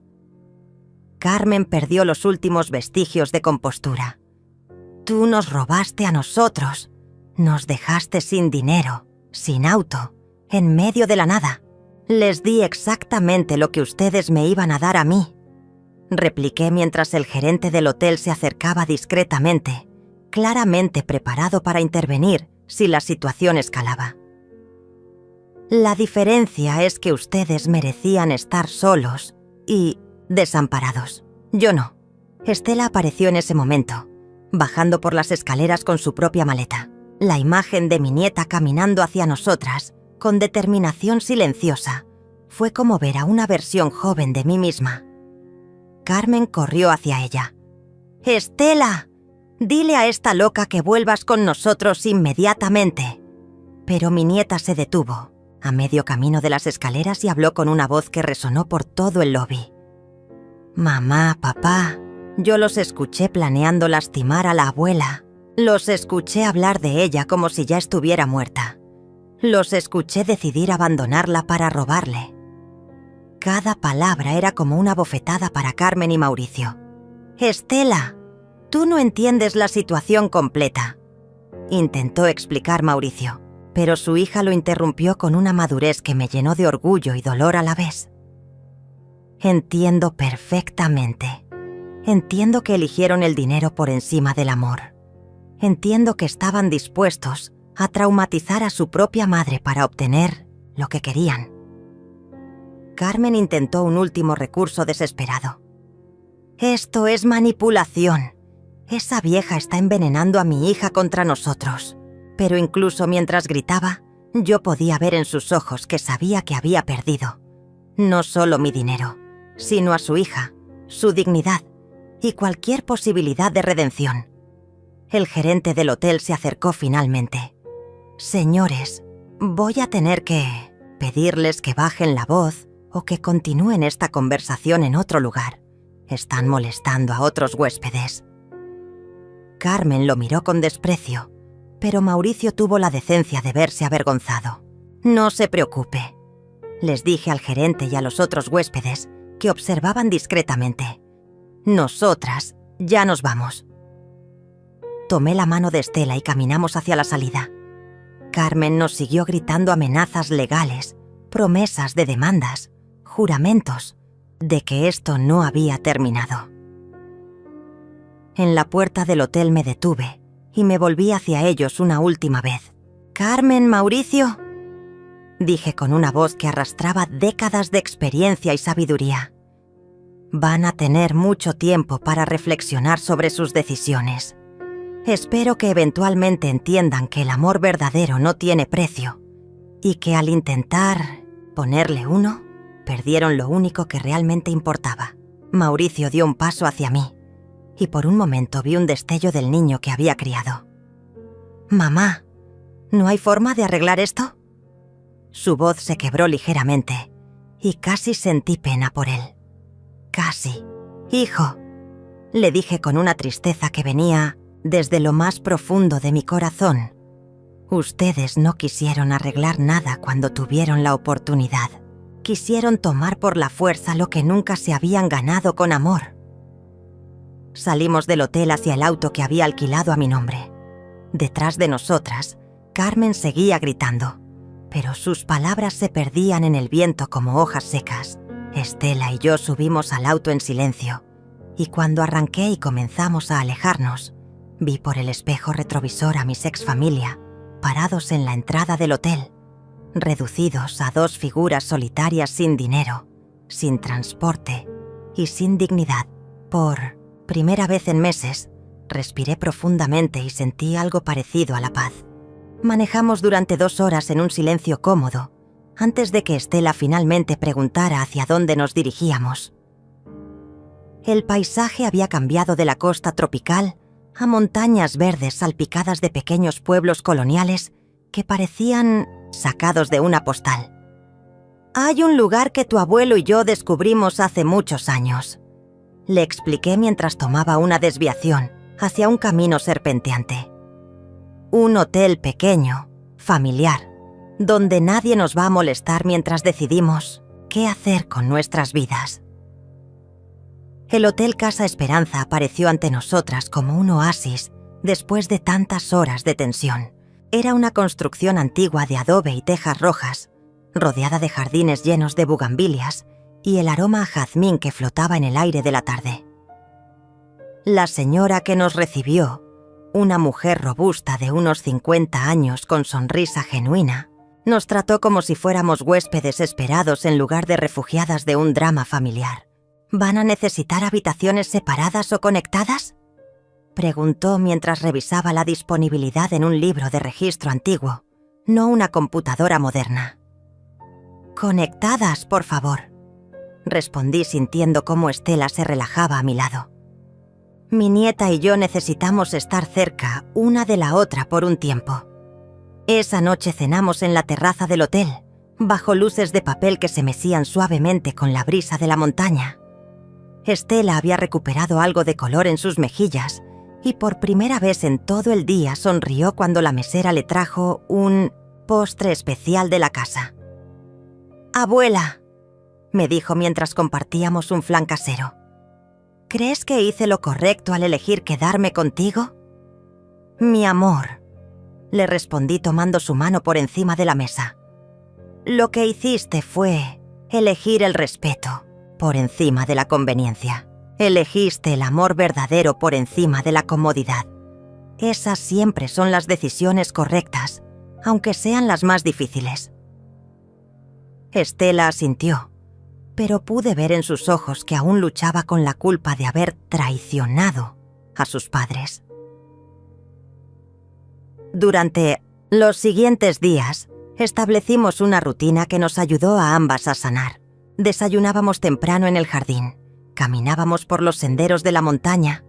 Carmen perdió los últimos vestigios de compostura. «Tú nos robaste a nosotros. Nos dejaste sin dinero, sin auto, en medio de la nada. Les di exactamente lo que ustedes me iban a dar a mí», repliqué mientras el gerente del hotel se acercaba discretamente, claramente preparado para intervenir si la situación escalaba. «La diferencia es que ustedes merecían estar solos y desamparados. Yo no». Estela apareció en ese momento, bajando por las escaleras con su propia maleta. La imagen de mi nieta caminando hacia nosotras, con determinación silenciosa, fue como ver a una versión joven de mí misma. Carmen corrió hacia ella. «Estela, dile a esta loca que vuelvas con nosotros inmediatamente». Pero mi nieta se detuvo, a medio camino de las escaleras, y habló con una voz que resonó por todo el lobby. «Mamá, papá, yo los escuché planeando lastimar a la abuela. Los escuché hablar de ella como si ya estuviera muerta. Los escuché decidir abandonarla para robarle». Cada palabra era como una bofetada para Carmen y Mauricio. «Estela, tú no entiendes la situación completa», intentó explicar Mauricio, pero su hija lo interrumpió con una madurez que me llenó de orgullo y dolor a la vez. «Entiendo perfectamente. Entiendo que eligieron el dinero por encima del amor. Entiendo que estaban dispuestos a traumatizar a su propia madre para obtener lo que querían». Carmen intentó un último recurso desesperado. «Esto es manipulación. Esa vieja está envenenando a mi hija contra nosotros». Pero incluso mientras gritaba, yo podía ver en sus ojos que sabía que había perdido no solo mi dinero, sino a su hija, su dignidad y cualquier posibilidad de redención. El gerente del hotel se acercó finalmente. «Señores, voy a tener que pedirles que bajen la voz o que continúen esta conversación en otro lugar. Están molestando a otros huéspedes». Carmen lo miró con desprecio, pero Mauricio tuvo la decencia de verse avergonzado. «No se preocupe», les dije al gerente y a los otros huéspedes, que observaban discretamente. «Nosotras ya nos vamos». Tomé la mano de Estela y caminamos hacia la salida. Carmen nos siguió gritando amenazas legales, promesas de demandas, juramentos de que esto no había terminado. En la puerta del hotel me detuve y me volví hacia ellos una última vez. «Carmen, Mauricio», dije con una voz que arrastraba décadas de experiencia y sabiduría. «Van a tener mucho tiempo para reflexionar sobre sus decisiones. Espero que eventualmente entiendan que el amor verdadero no tiene precio y que al intentar ponerle uno, perdieron lo único que realmente importaba». Mauricio dio un paso hacia mí y por un momento vi un destello del niño que había criado. «Mamá, ¿no hay forma de arreglar esto?». Su voz se quebró ligeramente y casi sentí pena por él. «Casi. Hijo, Le dije con una tristeza que venía desde lo más profundo de mi corazón. Ustedes no quisieron arreglar nada cuando tuvieron la oportunidad. Quisieron tomar por la fuerza lo que nunca se habían ganado con amor. Salimos del hotel hacia el auto que había alquilado a mi nombre. Detrás de nosotras, Carmen seguía gritando, pero sus palabras se perdían en el viento como hojas secas. Estela y yo subimos al auto en silencio, y cuando arranqué y comenzamos a alejarnos, vi por el espejo retrovisor a mis ex-familia, parados en la entrada del hotel, reducidos a 2 figuras solitarias sin dinero, sin transporte y sin dignidad. Por primera vez en meses, respiré profundamente y sentí algo parecido a la paz. Manejamos durante 2 horas en un silencio cómodo, antes de que Estela finalmente preguntara hacia dónde nos dirigíamos. El paisaje había cambiado de la costa tropical a montañas verdes salpicadas de pequeños pueblos coloniales que parecían sacados de una postal. «Hay un lugar que tu abuelo y yo descubrimos hace muchos años», le expliqué mientras tomaba una desviación hacia un camino serpenteante. «Un hotel pequeño, familiar, donde nadie nos va a molestar mientras decidimos qué hacer con nuestras vidas». El Hotel Casa Esperanza apareció ante nosotras como un oasis después de tantas horas de tensión. Era una construcción antigua de adobe y tejas rojas, rodeada de jardines llenos de bugambilias y el aroma a jazmín que flotaba en el aire de la tarde. La señora que nos recibió, una mujer robusta de unos 50 años con sonrisa genuina, nos trató como si fuéramos huéspedes esperados en lugar de refugiadas de un drama familiar. «¿Van a necesitar habitaciones separadas o conectadas?», preguntó mientras revisaba la disponibilidad en un libro de registro antiguo, no una computadora moderna. «Conectadas, por favor», respondí sintiendo cómo Estela se relajaba a mi lado. «Mi nieta y yo necesitamos estar cerca una de la otra por un tiempo». Esa noche cenamos en la terraza del hotel, bajo luces de papel que se mecían suavemente con la brisa de la montaña. Estela había recuperado algo de color en sus mejillas y por primera vez en todo el día sonrió cuando la mesera le trajo un postre especial de la casa. «Abuela», me dijo mientras compartíamos un flan casero, «¿crees que hice lo correcto al elegir quedarme contigo?». «Mi amor», le respondí tomando su mano por encima de la mesa. «Lo que hiciste fue elegir el respeto por encima de la conveniencia. Elegiste el amor verdadero por encima de la comodidad. Esas siempre son las decisiones correctas, aunque sean las más difíciles». Estela asintió, pero pude ver en sus ojos que aún luchaba con la culpa de haber traicionado a sus padres. Durante los siguientes días, establecimos una rutina que nos ayudó a ambas a sanar. Desayunábamos temprano en el jardín, caminábamos por los senderos de la montaña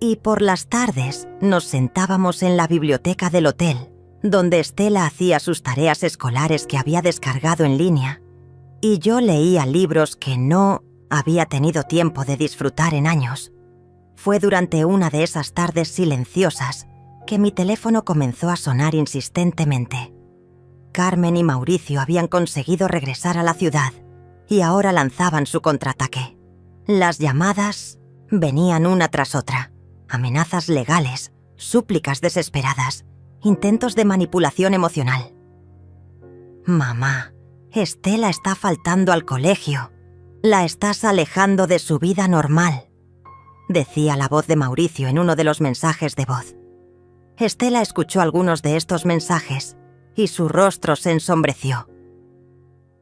y por las tardes nos sentábamos en la biblioteca del hotel, donde Estela hacía sus tareas escolares que había descargado en línea y yo leía libros que no había tenido tiempo de disfrutar en años. Fue durante una de esas tardes silenciosas que mi teléfono comenzó a sonar insistentemente. Carmen y Mauricio habían conseguido regresar a la ciudad y ahora lanzaban su contraataque. Las llamadas venían una tras otra, amenazas legales, súplicas desesperadas, intentos de manipulación emocional. «Mamá, Estela está faltando al colegio. La estás alejando de su vida normal», decía la voz de Mauricio en uno de los mensajes de voz. Estela escuchó algunos de estos mensajes y su rostro se ensombreció.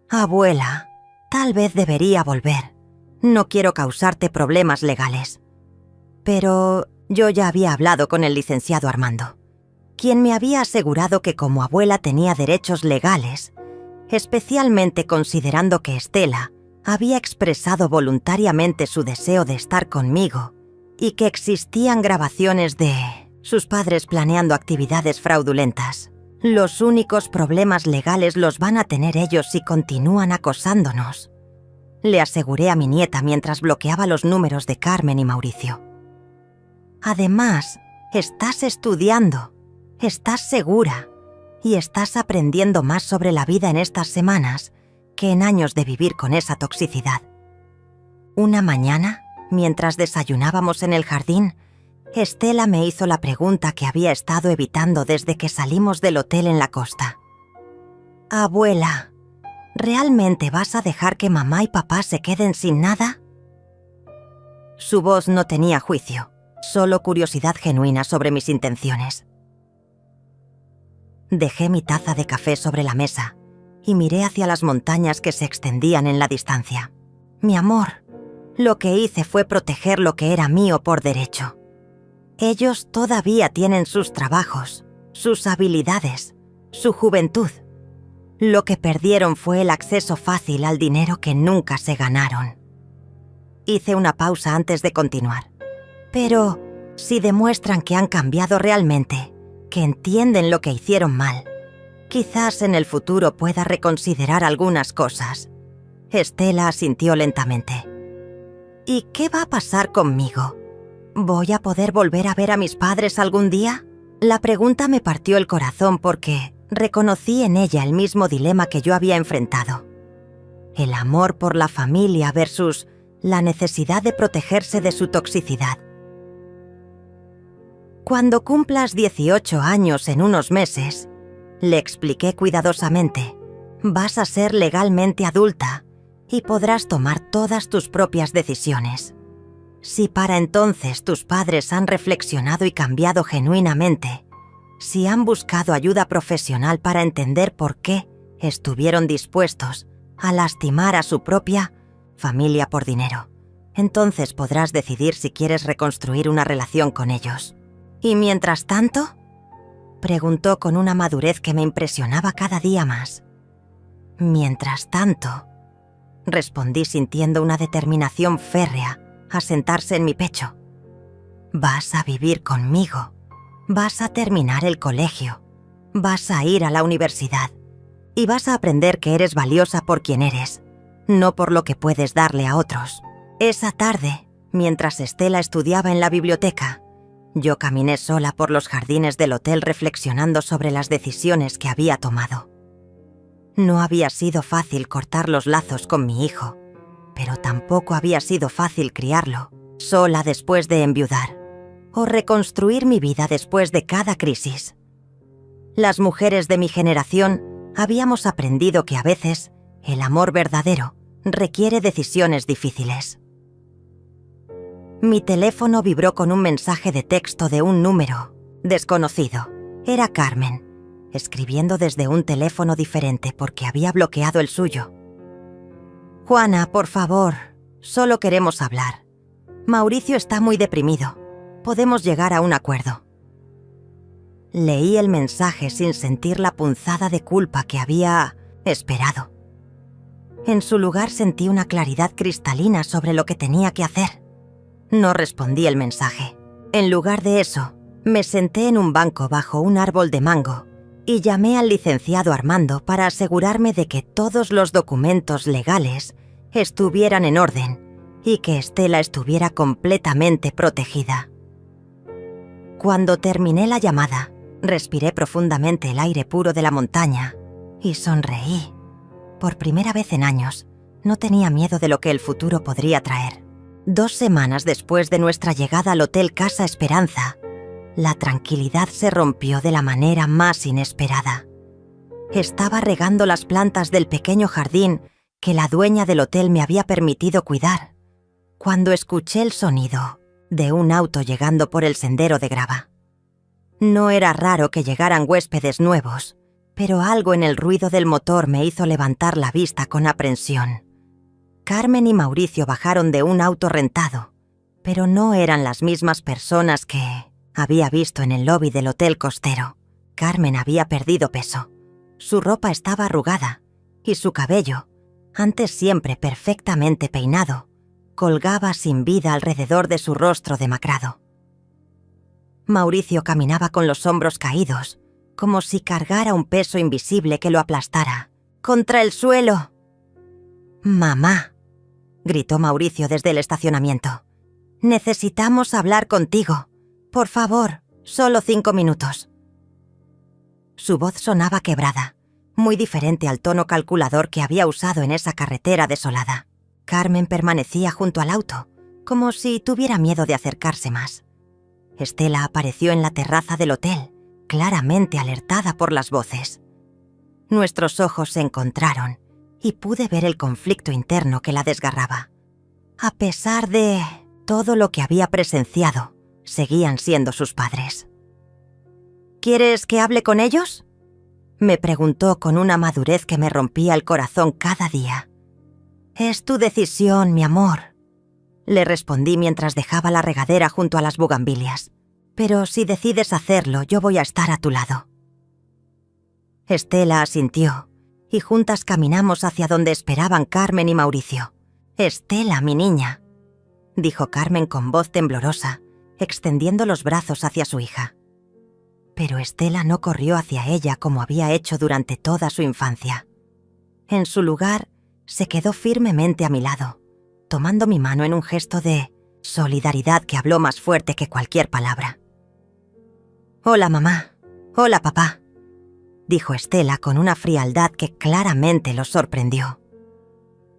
«Abuela, tal vez debería volver. No quiero causarte problemas legales». Pero yo ya había hablado con el licenciado Armando, quien me había asegurado que como abuela tenía derechos legales, especialmente considerando que Estela había expresado voluntariamente su deseo de estar conmigo y que existían grabaciones de sus padres planeando actividades fraudulentas. Los únicos problemas legales los van a tener ellos si continúan acosándonos, le aseguré a mi nieta mientras bloqueaba los números de Carmen y Mauricio. Además, estás estudiando, estás segura y estás aprendiendo más sobre la vida en estas semanas que en años de vivir con esa toxicidad. Una mañana, mientras desayunábamos en el jardín, Estela me hizo la pregunta que había estado evitando desde que salimos del hotel en la costa. «Abuela, ¿realmente vas a dejar que mamá y papá se queden sin nada?» Su voz no tenía juicio, solo curiosidad genuina sobre mis intenciones. Dejé mi taza de café sobre la mesa y miré hacia las montañas que se extendían en la distancia. Mi amor, lo que hice fue proteger lo que era mío por derecho. Ellos todavía tienen sus trabajos, sus habilidades, su juventud. Lo que perdieron fue el acceso fácil al dinero que nunca se ganaron. Hice una pausa antes de continuar. Pero si demuestran que han cambiado realmente, que entienden lo que hicieron mal, quizás en el futuro pueda reconsiderar algunas cosas. Estela asintió lentamente. ¿Y qué va a pasar conmigo? ¿Voy a poder volver a ver a mis padres algún día? La pregunta me partió el corazón porque reconocí en ella el mismo dilema que yo había enfrentado. El amor por la familia versus la necesidad de protegerse de su toxicidad. Cuando cumplas 18 años en unos meses, le expliqué cuidadosamente, vas a ser legalmente adulta y podrás tomar todas tus propias decisiones. Si para entonces tus padres han reflexionado y cambiado genuinamente, si han buscado ayuda profesional para entender por qué estuvieron dispuestos a lastimar a su propia familia por dinero, entonces podrás decidir si quieres reconstruir una relación con ellos. ¿Y mientras tanto?, preguntó con una madurez que me impresionaba cada día más. Mientras tanto, respondí sintiendo una determinación férrea a sentarse en mi pecho. Vas a vivir conmigo, vas a terminar el colegio, vas a ir a la universidad y vas a aprender que eres valiosa por quien eres, no por lo que puedes darle a otros. Esa tarde, mientras Estela estudiaba en la biblioteca, yo caminé sola por los jardines del hotel reflexionando sobre las decisiones que había tomado. No había sido fácil cortar los lazos con mi hijo, pero tampoco había sido fácil criarlo, sola después de enviudar, o reconstruir mi vida después de cada crisis. Las mujeres de mi generación habíamos aprendido que a veces el amor verdadero requiere decisiones difíciles. Mi teléfono vibró con un mensaje de texto de un número desconocido. Era Carmen, escribiendo desde un teléfono diferente porque había bloqueado el suyo. «Juana, por favor, solo queremos hablar. Mauricio está muy deprimido. Podemos llegar a un acuerdo». Leí el mensaje sin sentir la punzada de culpa que había esperado. En su lugar sentí una claridad cristalina sobre lo que tenía que hacer. No respondí el mensaje. En lugar de eso, me senté en un banco bajo un árbol de mango y llamé al licenciado Armando para asegurarme de que todos los documentos legales estuvieran en orden y que Estela estuviera completamente protegida. Cuando terminé la llamada, respiré profundamente el aire puro de la montaña y sonreí. Por primera vez en años, no tenía miedo de lo que el futuro podría traer. 2 semanas después de nuestra llegada al Hotel Casa Esperanza, la tranquilidad se rompió de la manera más inesperada. Estaba regando las plantas del pequeño jardín que la dueña del hotel me había permitido cuidar, cuando escuché el sonido de un auto llegando por el sendero de grava. No era raro que llegaran huéspedes nuevos, pero algo en el ruido del motor me hizo levantar la vista con aprensión. Carmen y Mauricio bajaron de un auto rentado, pero no eran las mismas personas que había visto en el lobby del hotel costero. Carmen había perdido peso, su ropa estaba arrugada y su cabello, antes siempre perfectamente peinado, colgaba sin vida alrededor de su rostro demacrado. Mauricio caminaba con los hombros caídos, como si cargara un peso invisible que lo aplastara. ¡Contra el suelo! «Mamá», gritó Mauricio desde el estacionamiento. «Necesitamos hablar contigo. Por favor, solo 5 minutos. Su voz sonaba quebrada, muy diferente al tono calculador que había usado en esa carretera desolada. Carmen permanecía junto al auto, como si tuviera miedo de acercarse más. Estela apareció en la terraza del hotel, claramente alertada por las voces. Nuestros ojos se encontraron y pude ver el conflicto interno que la desgarraba. A pesar de todo lo que había presenciado, seguían siendo sus padres. ¿Quieres que hable con ellos?, me preguntó con una madurez que me rompía el corazón cada día. Es tu decisión, mi amor, le respondí mientras dejaba la regadera junto a las bugambilias. Pero si decides hacerlo, yo voy a estar a tu lado. Estela asintió, y juntas caminamos hacia donde esperaban Carmen y Mauricio. Estela, mi niña, dijo Carmen con voz temblorosa, extendiendo los brazos hacia su hija. Pero Estela no corrió hacia ella como había hecho durante toda su infancia. En su lugar, se quedó firmemente a mi lado, tomando mi mano en un gesto de solidaridad que habló más fuerte que cualquier palabra. «Hola, mamá. Hola, papá», dijo Estela con una frialdad que claramente los sorprendió.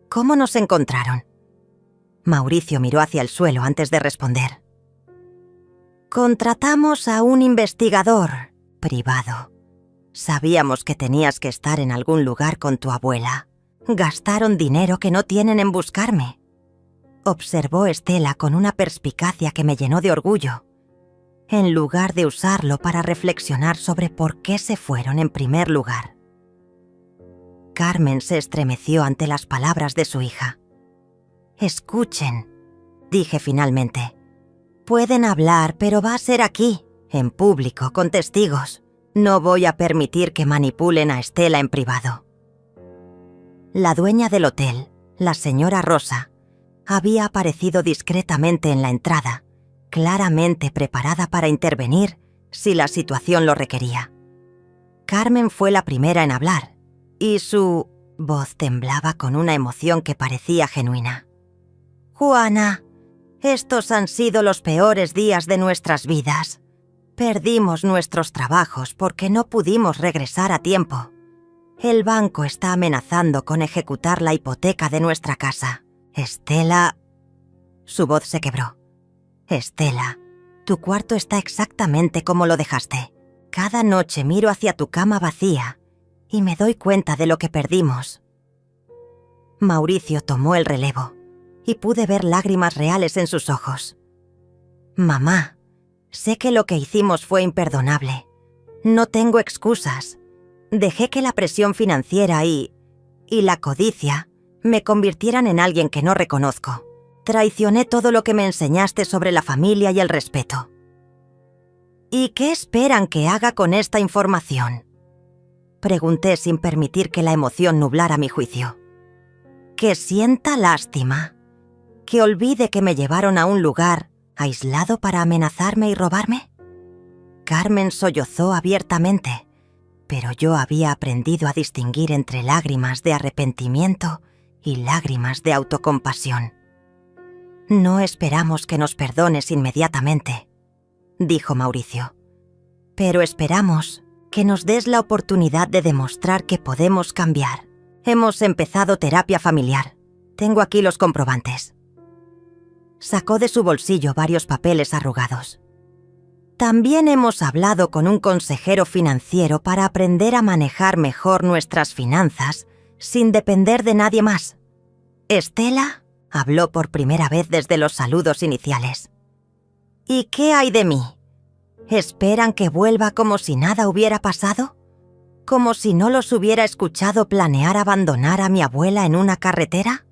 «¿Cómo nos encontraron?». Mauricio miró hacia el suelo antes de responder. «Contratamos a un investigador privado. Sabíamos que tenías que estar en algún lugar con tu abuela. Gastaron dinero que no tienen en buscarme», observó Estela con una perspicacia que me llenó de orgullo, en lugar de usarlo para reflexionar sobre por qué se fueron en primer lugar. Carmen se estremeció ante las palabras de su hija. «Escuchen», dije finalmente. «Pueden hablar, pero va a ser aquí, en público, con testigos. No voy a permitir que manipulen a Estela en privado». La dueña del hotel, la señora Rosa, había aparecido discretamente en la entrada, claramente preparada para intervenir si la situación lo requería. Carmen fue la primera en hablar, y su voz temblaba con una emoción que parecía genuina. «Juana, estos han sido los peores días de nuestras vidas. Perdimos nuestros trabajos porque no pudimos regresar a tiempo. El banco está amenazando con ejecutar la hipoteca de nuestra casa. Estela...» Su voz se quebró. «Estela, tu cuarto está exactamente como lo dejaste. Cada noche miro hacia tu cama vacía y me doy cuenta de lo que perdimos». Mauricio tomó el relevo y pude ver lágrimas reales en sus ojos. «Mamá, sé que lo que hicimos fue imperdonable. No tengo excusas. Dejé que la presión financiera y la codicia me convirtieran en alguien que no reconozco. Traicioné todo lo que me enseñaste sobre la familia y el respeto». «¿Y qué esperan que haga con esta información?», pregunté sin permitir que la emoción nublara mi juicio. «¿Que sienta lástima? ¿Que olvide que me llevaron a un lugar aislado para amenazarme y robarme?». Carmen sollozó abiertamente, pero yo había aprendido a distinguir entre lágrimas de arrepentimiento y lágrimas de autocompasión. «No esperamos que nos perdones inmediatamente», dijo Mauricio, «pero esperamos que nos des la oportunidad de demostrar que podemos cambiar. Hemos empezado terapia familiar. Tengo aquí los comprobantes». Sacó de su bolsillo varios papeles arrugados. «También hemos hablado con un consejero financiero para aprender a manejar mejor nuestras finanzas sin depender de nadie más. Estela habló por primera vez desde los saludos iniciales. ¿Y qué hay de mí? ¿Esperan que vuelva como si nada hubiera pasado? ¿Como si no los hubiera escuchado planear abandonar a mi abuela en una carretera?».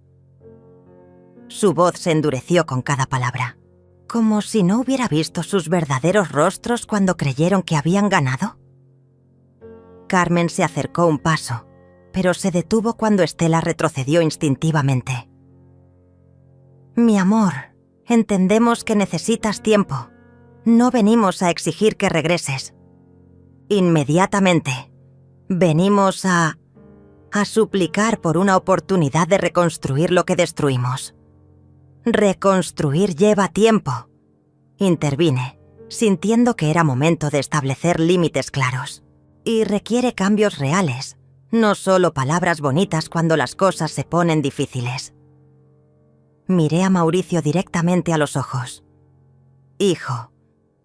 Su voz se endureció con cada palabra, como si no hubiera visto sus verdaderos rostros cuando creyeron que habían ganado. Carmen se acercó un paso, pero se detuvo cuando Estela retrocedió instintivamente. «Mi amor, entendemos que necesitas tiempo. No venimos a exigir que regreses. Inmediatamente. Venimos a suplicar por una oportunidad de reconstruir lo que destruimos». «Reconstruir lleva tiempo», intervine, sintiendo que era momento de establecer límites claros. Y requiere cambios reales, no solo palabras bonitas cuando las cosas se ponen difíciles. Miré a Mauricio directamente a los ojos. Hijo,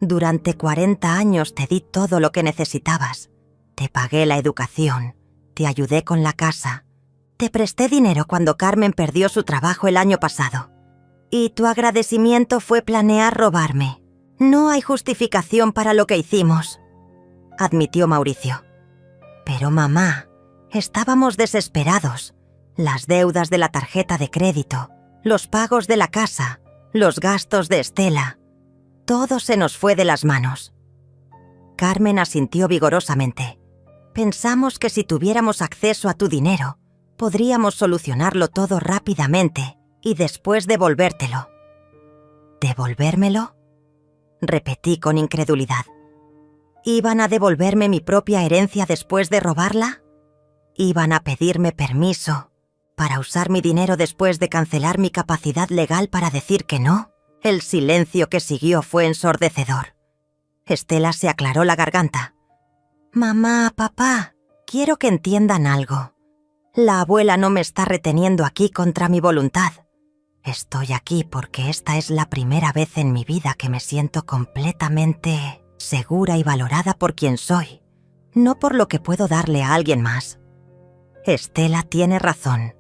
durante 40 años te di todo lo que necesitabas. Te pagué la educación, te ayudé con la casa, te presté dinero cuando Carmen perdió su trabajo el año pasado. Y tu agradecimiento fue planear robarme. No hay justificación para lo que hicimos, admitió Mauricio. Pero mamá, estábamos desesperados. Las deudas de la tarjeta de crédito, los pagos de la casa, los gastos de Estela. Todo se nos fue de las manos. Carmen asintió vigorosamente. Pensamos que si tuviéramos acceso a tu dinero, podríamos solucionarlo todo rápidamente y después devolvértelo. ¿Devolvérmelo?, repetí con incredulidad. ¿Iban a devolverme mi propia herencia después de robarla? ¿Iban a pedirme permiso para usar mi dinero después de cancelar mi capacidad legal para decir que no? El silencio que siguió fue ensordecedor. Estela se aclaró la garganta. Mamá, papá, quiero que entiendan algo. La abuela no me está reteniendo aquí contra mi voluntad. Estoy aquí porque esta es la primera vez en mi vida que me siento completamente segura y valorada por quien soy, no por lo que puedo darle a alguien más. Estela tiene razón,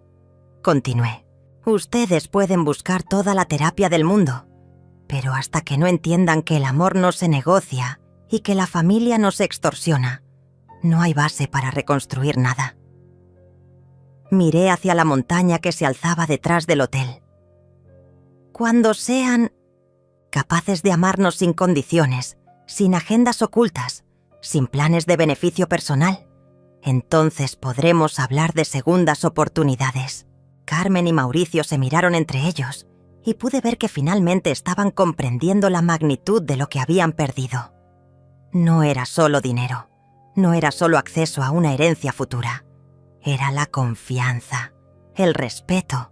continué. Ustedes pueden buscar toda la terapia del mundo, pero hasta que no entiendan que el amor no se negocia y que la familia no se extorsiona, no hay base para reconstruir nada. Miré hacia la montaña que se alzaba detrás del hotel. Cuando sean capaces de amarnos sin condiciones, sin agendas ocultas, sin planes de beneficio personal, entonces podremos hablar de segundas oportunidades. Carmen y Mauricio se miraron entre ellos y pude ver que finalmente estaban comprendiendo la magnitud de lo que habían perdido. No era solo dinero, no era solo acceso a una herencia futura. Era la confianza, el respeto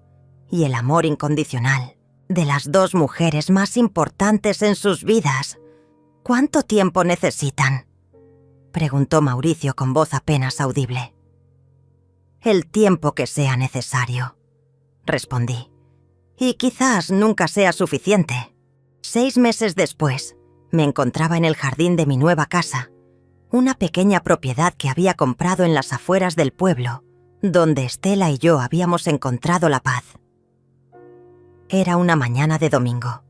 y el amor incondicional de las dos mujeres más importantes en sus vidas. ¿Cuánto tiempo necesitan?, preguntó Mauricio con voz apenas audible. El tiempo que sea necesario, respondí. Y quizás nunca sea suficiente. 6 meses después, me encontraba en el jardín de mi nueva casa, una pequeña propiedad que había comprado en las afueras del pueblo, donde Estela y yo habíamos encontrado la paz. Era una mañana de domingo,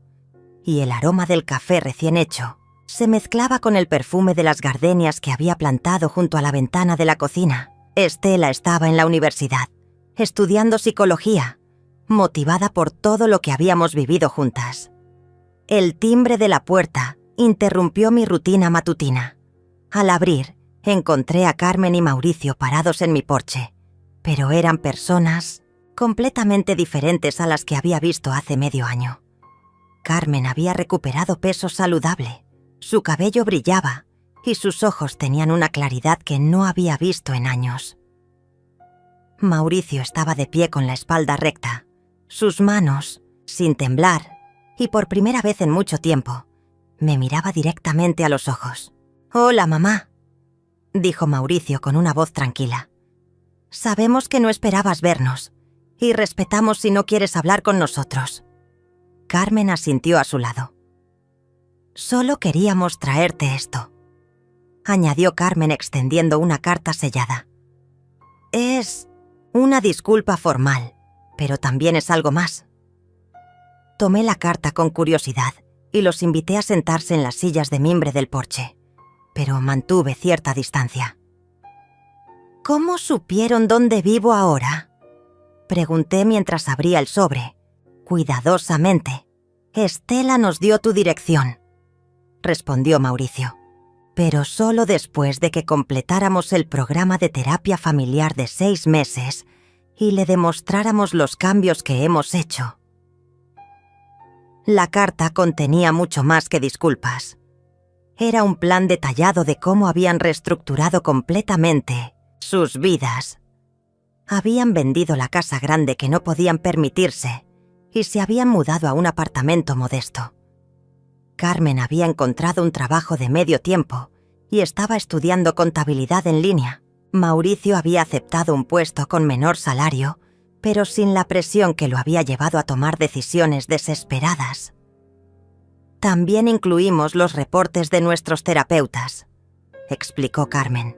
y el aroma del café recién hecho se mezclaba con el perfume de las gardenias que había plantado junto a la ventana de la cocina. Estela estaba en la universidad, estudiando psicología, motivada por todo lo que habíamos vivido juntas. El timbre de la puerta interrumpió mi rutina matutina. Al abrir, encontré a Carmen y Mauricio parados en mi porche, pero eran personas completamente diferentes a las que había visto hace medio año. Carmen había recuperado peso saludable, su cabello brillaba y sus ojos tenían una claridad que no había visto en años. Mauricio estaba de pie con la espalda recta, sus manos, sin temblar, y por primera vez en mucho tiempo, me miraba directamente a los ojos. «Hola, mamá», dijo Mauricio con una voz tranquila. «Sabemos que no esperabas vernos, y respetamos si no quieres hablar con nosotros». Carmen asintió a su lado. «Solo queríamos traerte esto», añadió Carmen extendiendo una carta sellada. «Es una disculpa formal, pero también es algo más». Tomé la carta con curiosidad y los invité a sentarse en las sillas de mimbre del porche, pero mantuve cierta distancia. «¿Cómo supieron dónde vivo ahora?», pregunté mientras abría el sobre, cuidadosamente. «Estela nos dio tu dirección», respondió Mauricio, «pero solo después de que completáramos el programa de terapia familiar de 6 meses y le demostráramos los cambios que hemos hecho». La carta contenía mucho más que disculpas. Era un plan detallado de cómo habían reestructurado completamente sus vidas. Habían vendido la casa grande que no podían permitirse y se habían mudado a un apartamento modesto. Carmen había encontrado un trabajo de medio tiempo y estaba estudiando contabilidad en línea. Mauricio había aceptado un puesto con menor salario, pero sin la presión que lo había llevado a tomar decisiones desesperadas. También incluimos los reportes de nuestros terapeutas, explicó Carmen.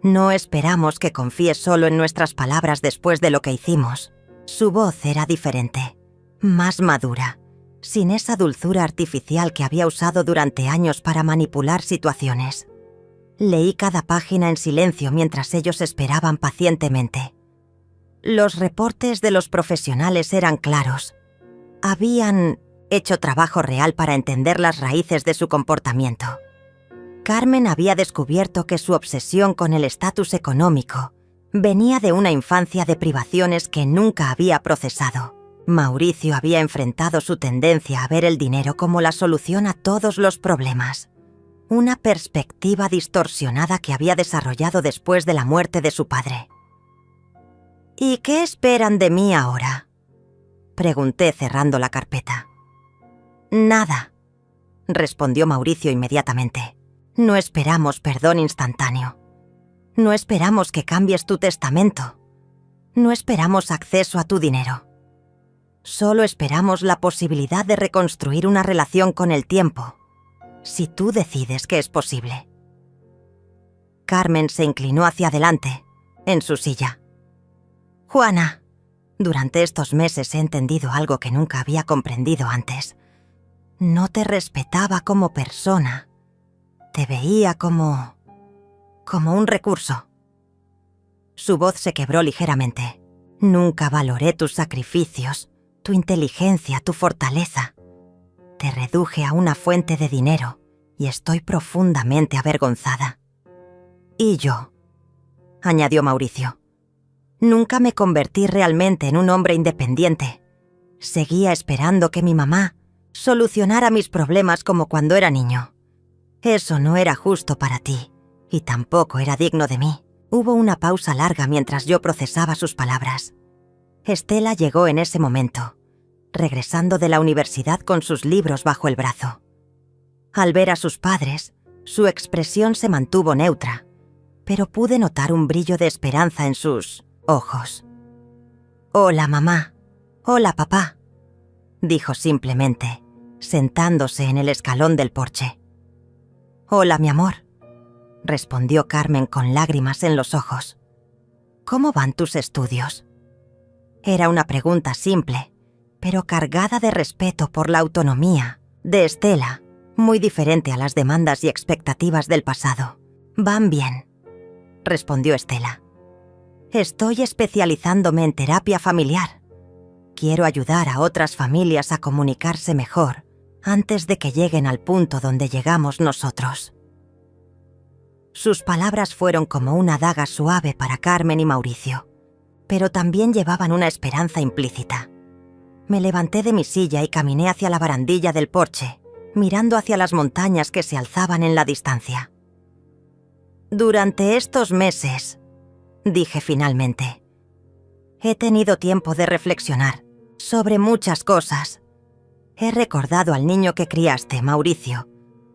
No esperamos que confíes solo en nuestras palabras después de lo que hicimos. Su voz era diferente, más madura, sin esa dulzura artificial que había usado durante años para manipular situaciones. Leí cada página en silencio mientras ellos esperaban pacientemente. Los reportes de los profesionales eran claros. Habían hecho trabajo real para entender las raíces de su comportamiento. Carmen había descubierto que su obsesión con el estatus económico venía de una infancia de privaciones que nunca había procesado. Mauricio había enfrentado su tendencia a ver el dinero como la solución a todos los problemas. Una perspectiva distorsionada que había desarrollado después de la muerte de su padre. ¿Y qué esperan de mí ahora?, pregunté cerrando la carpeta. Nada, respondió Mauricio inmediatamente. No esperamos perdón instantáneo. No esperamos que cambies tu testamento. No esperamos acceso a tu dinero. Solo esperamos la posibilidad de reconstruir una relación con el tiempo, si tú decides que es posible. Carmen se inclinó hacia adelante, en su silla. Juana, durante estos meses he entendido algo que nunca había comprendido antes. No te respetaba como persona. Te veía como un recurso. Su voz se quebró ligeramente. Nunca valoré tus sacrificios, tu inteligencia, tu fortaleza. Te reduje a una fuente de dinero y estoy profundamente avergonzada. Y yo, añadió Mauricio, nunca me convertí realmente en un hombre independiente. Seguía esperando que mi mamá solucionara mis problemas como cuando era niño. Eso no era justo para ti, y tampoco era digno de mí. Hubo una pausa larga mientras yo procesaba sus palabras. Estela llegó en ese momento, regresando de la universidad con sus libros bajo el brazo. Al ver a sus padres, su expresión se mantuvo neutra, pero pude notar un brillo de esperanza en sus ojos. «Hola, mamá. Hola, papá», dijo simplemente, sentándose en el escalón del porche. «Hola, mi amor», respondió Carmen con lágrimas en los ojos. «¿Cómo van tus estudios?». Era una pregunta simple, pero cargada de respeto por la autonomía de Estela, muy diferente a las demandas y expectativas del pasado. «Van bien», respondió Estela. «Estoy especializándome en terapia familiar. Quiero ayudar a otras familias a comunicarse mejor antes de que lleguen al punto donde llegamos nosotros». Sus palabras fueron como una daga suave para Carmen y Mauricio, pero también llevaban una esperanza implícita. Me levanté de mi silla y caminé hacia la barandilla del porche, mirando hacia las montañas que se alzaban en la distancia. «Durante estos meses», dije finalmente, «he tenido tiempo de reflexionar sobre muchas cosas. He recordado al niño que criaste, Mauricio,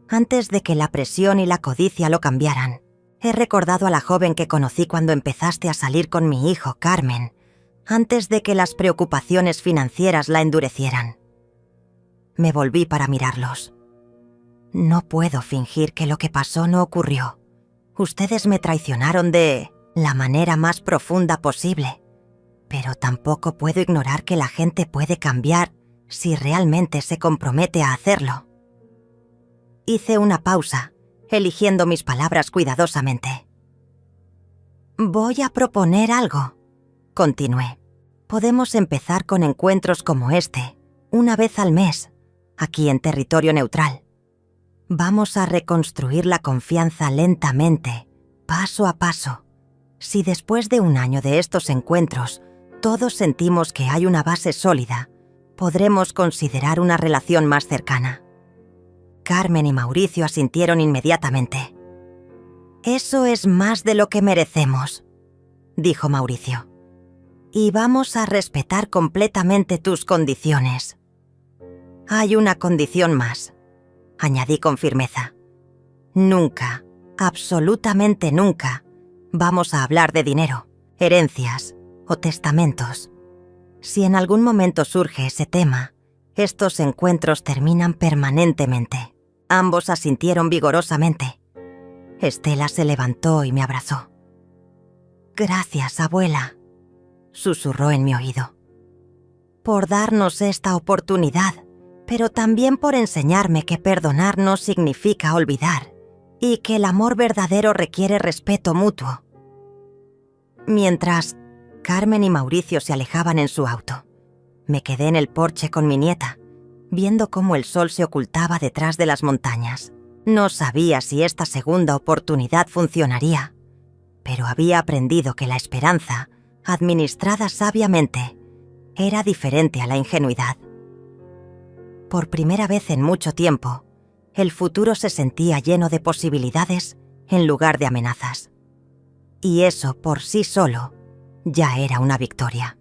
antes de que la presión y la codicia lo cambiaran. He recordado a la joven que conocí cuando empezaste a salir con mi hijo, Carmen, antes de que las preocupaciones financieras la endurecieran». Me volví para mirarlos. «No puedo fingir que lo que pasó no ocurrió. Ustedes me traicionaron de la manera más profunda posible, pero tampoco puedo ignorar que la gente puede cambiar si realmente se compromete a hacerlo». Hice una pausa, eligiendo mis palabras cuidadosamente. «Voy a proponer algo», continué. «Podemos empezar con encuentros como este, una vez al mes, aquí en territorio neutral. Vamos a reconstruir la confianza lentamente, paso a paso. Si después de un año de estos encuentros todos sentimos que hay una base sólida, podremos considerar una relación más cercana». Carmen y Mauricio asintieron inmediatamente. «Eso es más de lo que merecemos», dijo Mauricio. «Y vamos a respetar completamente tus condiciones». «Hay una condición más», añadí con firmeza. Nunca, absolutamente nunca, vamos a hablar de dinero, herencias o testamentos. Si en algún momento surge ese tema, estos encuentros terminan permanentemente. Ambos asintieron vigorosamente. Estela se levantó y me abrazó. «Gracias, abuela», susurró en mi oído, «por darnos esta oportunidad, pero también por enseñarme que perdonar no significa olvidar y que el amor verdadero requiere respeto mutuo». Mientras Carmen y Mauricio se alejaban en su auto, me quedé en el porche con mi nieta, viendo cómo el sol se ocultaba detrás de las montañas. No sabía si esta segunda oportunidad funcionaría, pero había aprendido que la esperanza, administrada sabiamente, era diferente a la ingenuidad. Por primera vez en mucho tiempo, el futuro se sentía lleno de posibilidades en lugar de amenazas. Y eso por sí solo ya era una victoria.